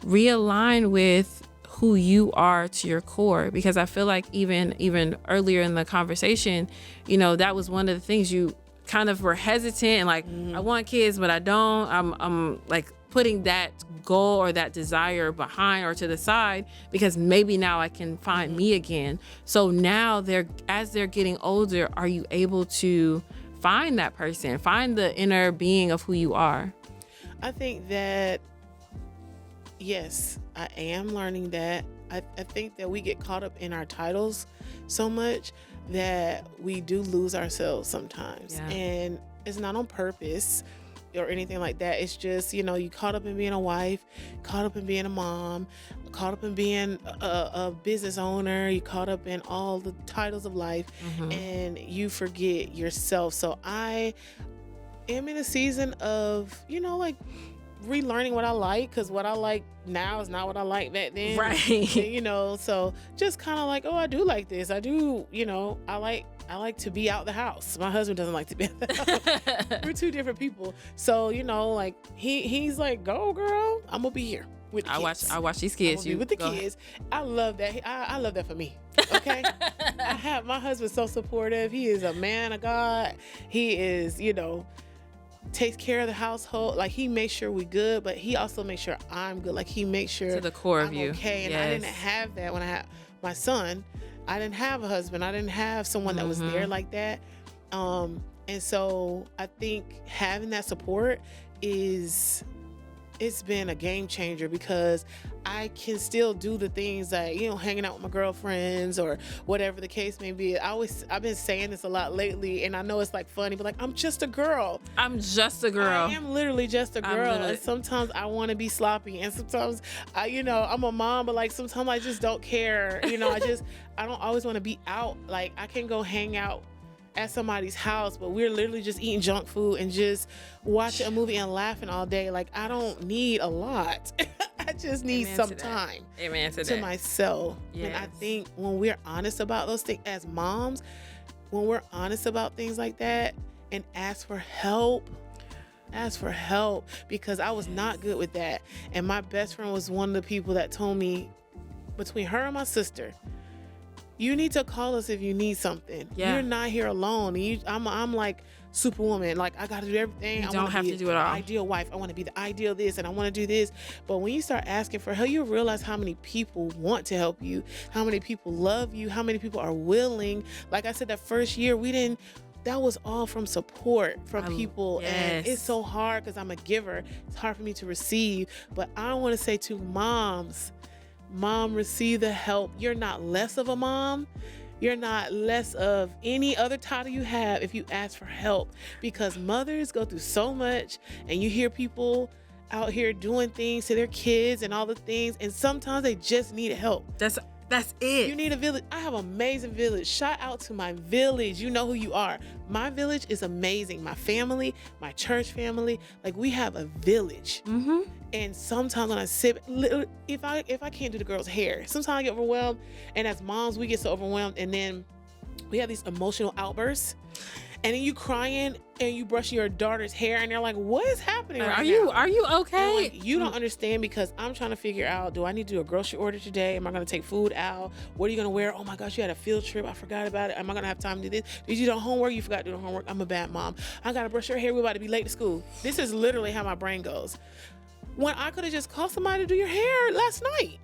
realign with who you are to your core? Because I feel like even earlier in the conversation, that was one of the things you kind of were hesitant and I want kids, but I don't. I'm putting that goal or that desire behind or to the side because maybe now I can find me again. So now as they're getting older, are you able to find that person, find the inner being of who you are? I think that, yes, I am learning that. I think that we get caught up in our titles so much that we do lose ourselves sometimes. Yeah. And it's not on purpose or anything like that. It's just, you caught up in being a wife, caught up in being a mom, caught up in being a business owner, you caught up in all the titles of life, and you forget yourself. So I am in a season of, relearning what I like, because what I like now is not what I like back then. Right. So just kind of I do like this. I do, I like to be out the house. My husband doesn't like to be out the house. We're two different people. So, he's like, go girl, I'm gonna be here with the kids. I watch these kids. You with the kids. I love that. I love that for me. Okay. my husband's so supportive. He is a man of God. He is, takes care of the household. Like, he makes sure we good, but he also makes sure I'm good. Like, he makes sure to the core I'm of you. okay. And I didn't have that when I had my son. I didn't have a husband. I didn't have someone that was there like that. And so I think having that support it's been a game changer, because I can still do the things that, hanging out with my girlfriends or whatever the case may be. I've been saying this a lot lately, and I know it's like funny, but like, I'm just a girl. I'm just a girl. I am literally just a girl. And sometimes I want to be sloppy, and sometimes I'm a mom, but like sometimes I just don't care. I don't always want to be out. Like, I can go hang out at somebody's house, but we're literally just eating junk food and just watching a movie and laughing all day. Like, I don't need a lot. I just need some time to myself. Yes. And I think when we're honest about those things as moms, when we're honest about things like that and ask for help, because I was not good with that. And my best friend was one of the people that told me, between her and my sister, you need to call us if you need something. Yeah. You're not here alone. I'm like Superwoman. Like, I got to do everything. You don't have to do it all. Ideal wife. I want to be the ideal this, and I want to do this. But when you start asking for help, you realize how many people want to help you, how many people love you, how many people are willing. Like I said, that first year that was all from support from people. Yes. And it's so hard because I'm a giver. It's hard for me to receive. But I want to say to moms, Mom, receive the help. You're not less of a mom. You're not less of any other title you have if you ask for help, because mothers go through so much, and you hear people out here doing things to their kids and all the things, and sometimes they just need help. That's it. You need a village. I have an amazing village. Shout out to my village. You know who you are. My village is amazing. My family, my church family, like, we have a village. Mm-hmm. And sometimes when I sit, if I can't do the girls' hair, sometimes I get overwhelmed. And as moms, we get so overwhelmed, and then we have these emotional outbursts. And then you crying and you brushing your daughter's hair, and they're like, what is happening right now? Are you okay? Like, you don't understand, because I'm trying to figure out, do I need to do a grocery order today? Am I going to take food out? What are you going to wear? Oh my gosh, you had a field trip. I forgot about it. Am I going to have time to do this? Did you do the homework? You forgot to do the homework. I'm a bad mom. I got to brush your hair. We're about to be late to school. This is literally how my brain goes. When I could have just called somebody to do your hair last night.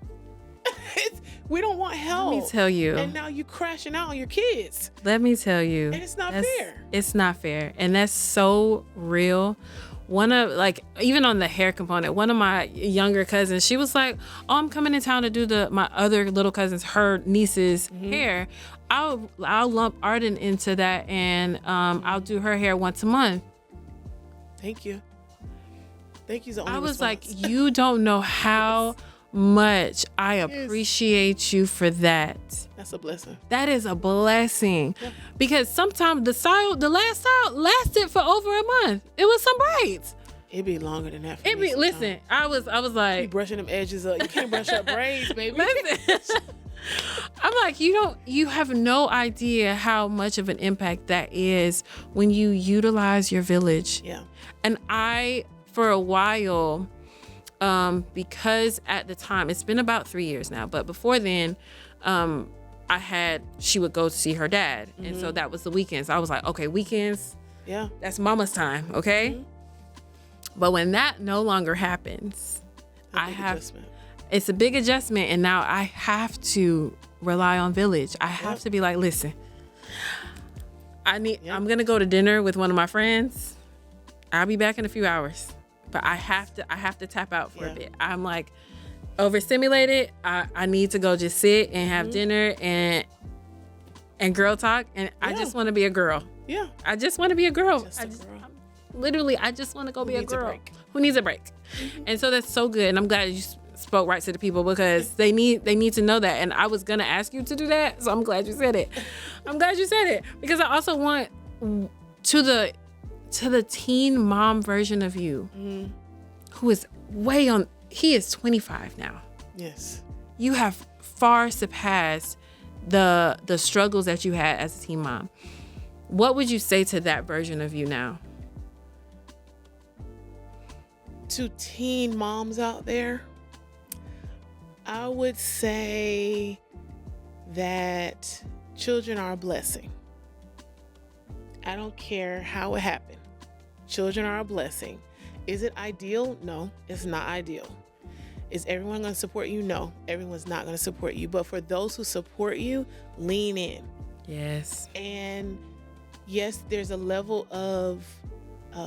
We don't want help. Let me tell you. And now you crashing out on your kids. Let me tell you. And it's not fair. It's not fair. And that's so real. Even on the hair component, one of my younger cousins, she was like, oh, I'm coming in town to do my other little cousin's, her niece's hair. I'll lump Arden into that, and I'll do her hair once a month. Thank you. Thank you. I was like, you don't know how much I appreciate you for that. That's a blessing. That is a blessing. Yeah. Because sometimes the last style lasted for over a month. It was some braids. It'd be longer than that. Listen, I was like, you brushing them edges up. You can't brush up braids, baby. Listen. I'm like, you have no idea how much of an impact that is when you utilize your village. Yeah. And for a while, because at the time, it's been about 3 years now, but before then, she would go to see her dad. Mm-hmm. And so that was the weekends. I was like, okay, weekends. Yeah. That's mama's time. Okay. Mm-hmm. But when that no longer happens, it's a big adjustment. And now I have to rely on village. I have to be like, listen, I'm going to go to dinner with one of my friends. I'll be back in a few hours. But I have to tap out for a bit. I'm like overstimulated. I need to go just sit and have dinner and girl talk. And I just want to be a girl. Yeah. I just want to be a girl. I just want to go be a girl who needs a break. Mm-hmm. And so that's so good. And I'm glad you spoke right to the people, because they need to know that. And I was going to ask you to do that. So I'm glad you said it. Because I also want to the teen mom version of you, who is he is 25 now. Yes. You have far surpassed the struggles that you had as a teen mom. What would you say to that version of you now? To teen moms out there, I would say that children are a blessing. I don't care how it happened. children are a blessing. Is it ideal? No, it's not ideal. Is everyone going to support you? No, everyone's not going to support you. But for those who support you, lean in. Yes. And yes, there's a level of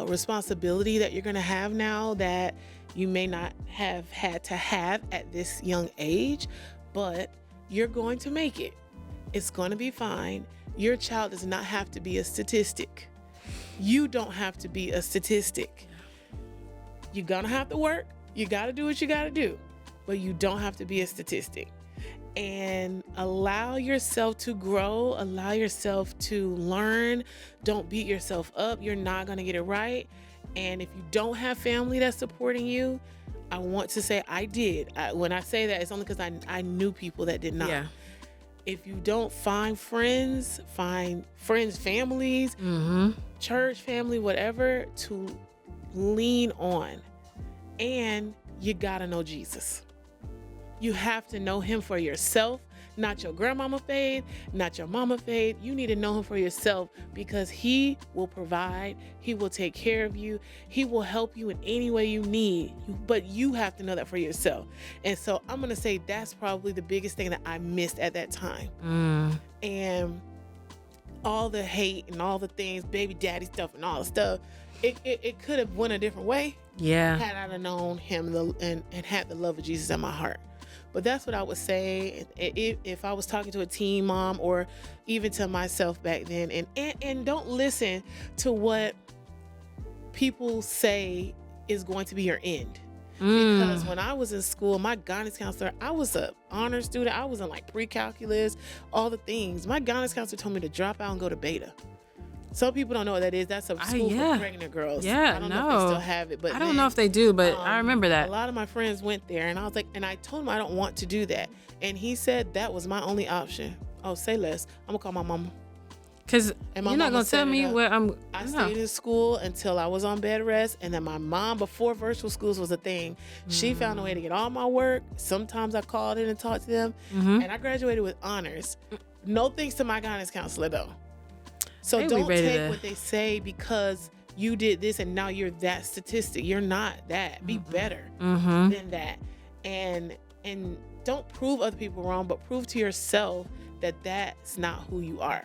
responsibility that you're going to have now that you may not have had to have at this young age, but you're going to make it. It's going to be fine. Your child does not have to be a statistic. You don't have to be a statistic. You're going to have to work. You got to do what you got to do, but you don't have to be a statistic. And allow yourself to grow, allow yourself to learn. Don't beat yourself up. You're not going to get it right. And if you don't have family that's supporting you, I want to say I did. When I say that, it's only because I knew people that did not. Yeah. If you don't find friends, families, church family, whatever, to lean on. And you got to know Jesus. You have to know him for yourself, not your grandmama faith, not your mama faith. You need to know him for yourself because he will provide. He will take care of you. He will help you in any way you need. But you have to know that for yourself. And so I'm going to say that's probably the biggest thing that I missed at that time. And all the hate and all the things, baby daddy stuff and all the stuff, it could have went a different way. Yeah. Had I known him and had the love of Jesus in my heart. But that's what I would say if I was talking to a teen mom or even to myself back then. And don't listen to what people say is going to be your end. Because when I was in school, my guidance counselor, I was an honor student. I was in like pre-calculus, all the things. My guidance counselor told me to drop out and go to beta. Some people don't know what that is. That's a school for pregnant girls. Yeah, I don't know if they still have it, but I don't know if they do, but I remember that. A lot of my friends went there, and I was like, and I told him I don't want to do that, and he said that was my only option. Oh, say less. I'm gonna call my mama. Cause you're not gonna tell me where I stayed in school until I was on bed rest, and then my mom, before virtual schools was a thing, she found a way to get all my work. Sometimes I called in and talked to them, and I graduated with honors. No thanks to my guidance counselor though. So don't take what they say because you did this and now you're that statistic. You're not that. Be better than that. And don't prove other people wrong, but prove to yourself that that's not who you are.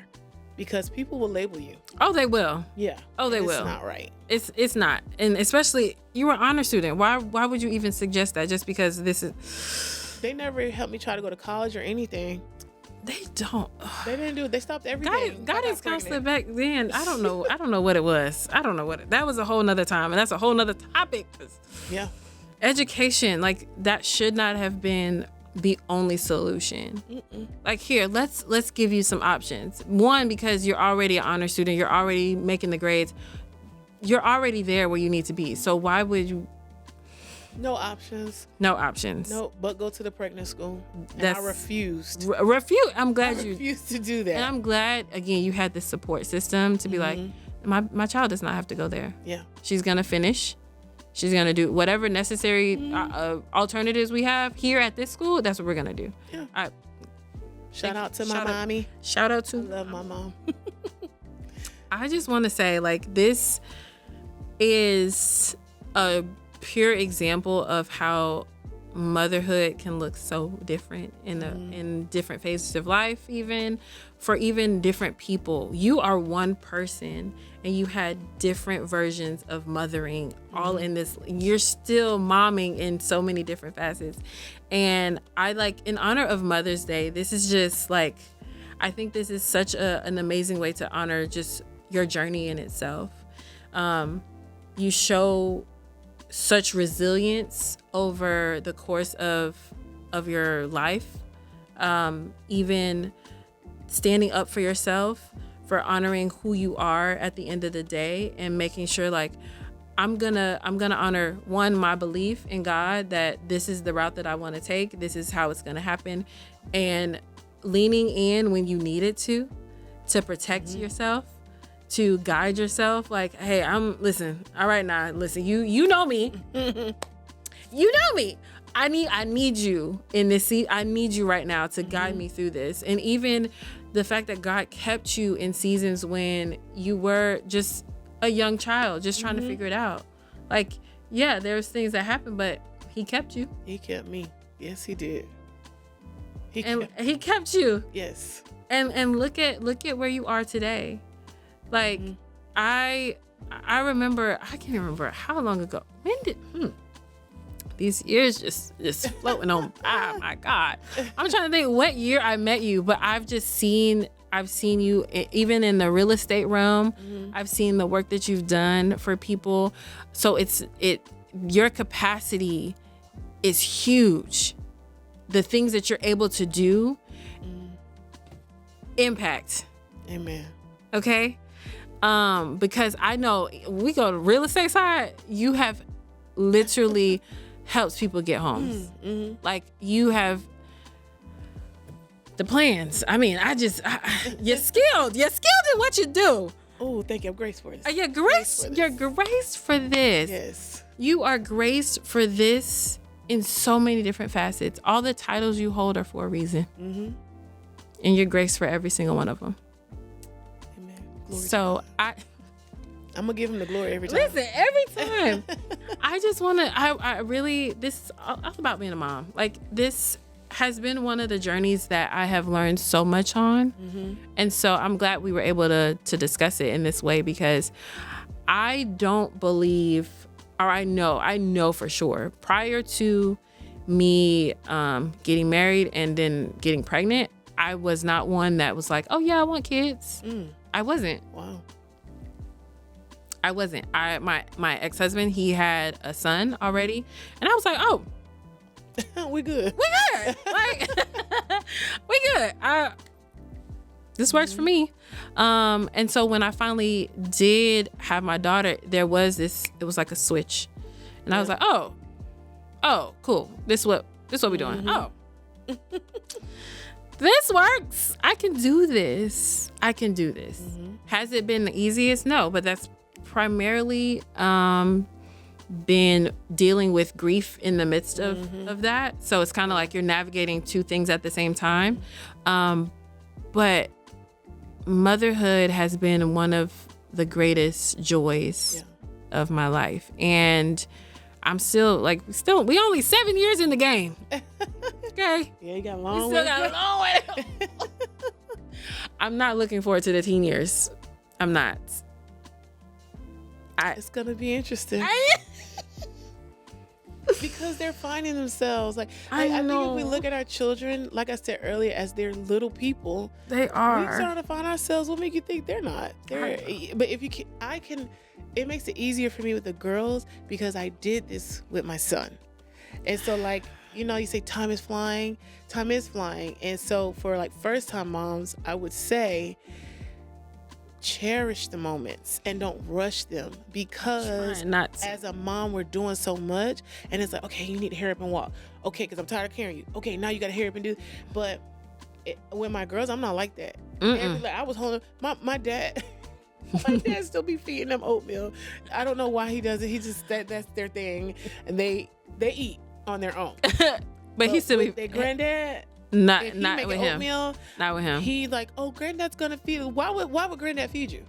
Because people will label you. Oh, they will. Yeah. Oh, they will. It's not right. It's not. And especially, you were an honor student. Why would you even suggest that just because this is... They never helped me try to go to college or anything. They don't. They didn't do it. They stopped everything. Guidance counselor back then, I don't know what it was. I don't know that was a whole nother time, and that's a whole nother topic. Yeah. Education, like that should not have been the only solution. Like here, let's give you some options. One, because you're already an honor student, you're already making the grades, you're already there where you need to be. So why would you? No options. No, but go to the pregnant school. And I refused. I'm glad I refused to do that. And I'm glad, again, you had the support system to be like, my child does not have to go there. Yeah. She's going to finish. She's going to do whatever necessary alternatives we have here at this school. That's what we're going to do. Yeah. Shout out to my mommy. Shout out to. I love my mom. I just want to say, like, this is a pure example of how motherhood can look so different in different phases of life, even for different people. You are one person and you had different versions of mothering all in this. You're still momming in so many different facets. And I, like, in honor of Mother's Day, this is just like, I think this is such an amazing way to honor just your journey in itself. You show such resilience over the course of your life, even standing up for yourself, for honoring who you are at the end of the day, and making sure, like, I'm gonna honor, one, my belief in God that this is the route that I want to take, this is how it's gonna happen, and leaning in when you need it to protect yourself, to guide yourself. Like, hey, listen, all right, now, listen, you know me. You know me. I need you in this seat. I need you right now to guide me through this. And even the fact that God kept you in seasons when you were just a young child just trying to figure it out. Like, yeah, there's things that happen, but he kept you. He kept me. Yes, he did. He kept you. Yes. And look at where you are today. Like, I remember, I can't remember how long ago. When did these years just floating on. Oh my God. I'm trying to think what year I met you, but I've seen you even in the real estate realm. I've seen the work that you've done for people. So your capacity is huge. The things that you're able to do impact. Amen. Okay? Because I know we go to real estate side, you have literally helped people get homes. Like, you have the plans. I mean, you're skilled. You're skilled in what you do. Oh, thank you. I'm graced for this. You're graced for this. Yes. You are graced for this in so many different facets. All the titles you hold are for a reason. And you're graced for every single one of them. Amen. Glory so I'm going to give him the glory every time. Listen, every time. I just want to, I really, this is all about being a mom. Like, this has been one of the journeys that I have learned so much on. And so I'm glad we were able to discuss it in this way, because I don't believe, or I know for sure, prior to me getting married and then getting pregnant, I was not one that was like, oh yeah, I want kids. I wasn't. Wow. I wasn't. My ex-husband, he had a son already, and I was like, oh, we good. Like, we good. This works for me. And so when I finally did have my daughter, it was like a switch, and I was like, oh, cool. This what we doing. Oh, this works. I can do this. Has it been the easiest? No, but that's primarily been dealing with grief in the midst of that. So it's kind of like you're navigating two things at the same time. But motherhood has been one of the greatest joys of my life. And I'm still we only 7 years in the game. Okay. Yeah, you got a long way. Still got a long way. I'm not looking forward to the teen years. I'm not. It's gonna be interesting because they're finding themselves. Like, I think if we look at our children, like I said earlier, as they're little people, they are. We're starting to find ourselves. What make you think they're not? But if you can, it makes it easier for me with the girls because I did this with my son, and so like, you say time is flying, and so for like first time moms, I would say, cherish the moments and don't rush them, because as a mom, we're doing so much, and it's like, okay, you need to hurry up and walk. Okay, because I'm tired of carrying you. Okay, now you got to hurry up and do. But with my girls, I'm not like that. I was holding my dad. My dad still be feeding them oatmeal. I don't know why he does it. He just that's their thing, and they eat on their own. but he still be their granddad. Not with him. Not with him. He like, oh, granddad's gonna feed you. Why would granddad feed you?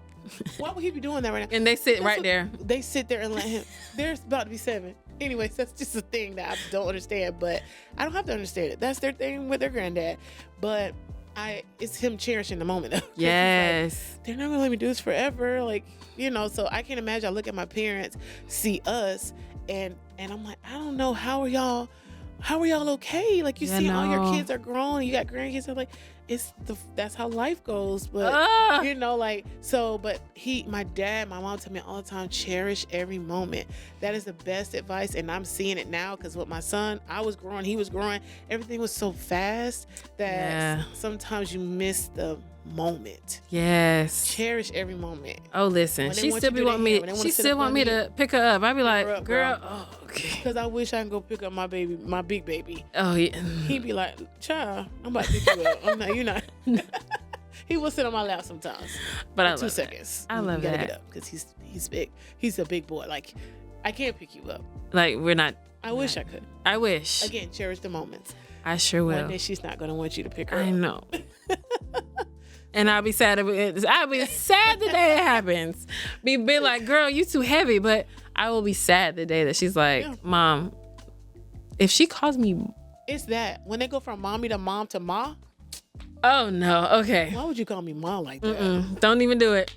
Why would he be doing that right now? And they sit there. They sit there and let him. They're about to be 7. Anyways, that's just a thing that I don't understand. But I don't have to understand it. That's their thing with their granddad. But it's him cherishing the moment. Yes. Like, they're not gonna let me do this forever. Like, so I can't imagine. I look at my parents, see us, and I'm like, I don't know, how are y'all okay? Like, you see all your kids are grown, you got grandkids. I'm like, that's how life goes. But but my mom tell me all the time, cherish every moment. That is the best advice, and I'm seeing it now, because with my son, I was growing, he was growing, everything was so fast that sometimes you miss the moment. Yes. Cherish every moment. Oh, listen, she still want me to pick her up. I'd be like, girl, okay. Because I wish I can go pick up my baby, my big baby. Oh yeah. He'd be like, child, I'm about to pick you up. I'm not, you're not. He will sit on my lap sometimes. But I love 2 seconds. I love that. You gotta get up, because he's big. He's a big boy. Like, I can't pick you up. Like, we're not. I wish I could. I wish. Again, cherish the moments. I sure will. One day she's not gonna want you to pick her up. I know. And I'll be sad. I'll be sad the day it happens. Be like, girl, you too heavy. But I will be sad the day that she's like, Mom, if she calls me. It's that. When they go from mommy to mom to ma. Oh, no. Okay. Why would you call me mom like that? Don't even do it.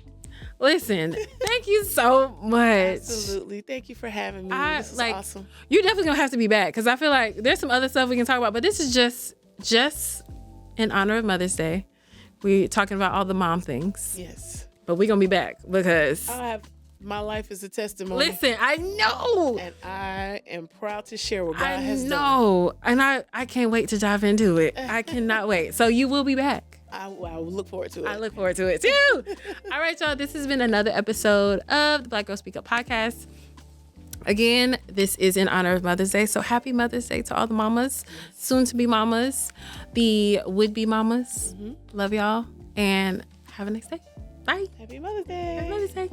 Listen, thank you so much. Absolutely. Thank you for having me. This is awesome. You're definitely going to have to be back because I feel like there's some other stuff we can talk about. But this is just in honor of Mother's Day. We're talking about all the mom things. Yes. But we're going to be back because my life is a testimony. Listen, I know. And I am proud to share what God has done. I know. And I can't wait to dive into it. I cannot wait. So you will be back. I will look forward to it. I look forward to it too. All right, y'all. This has been another episode of the Black Girl Speak Up podcast. Again, this is in honor of Mother's Day. So happy Mother's Day to all the mamas, soon to be mamas, the would be mamas. Love y'all and have a nice day. Bye. Happy Mother's Day. Happy Mother's Day.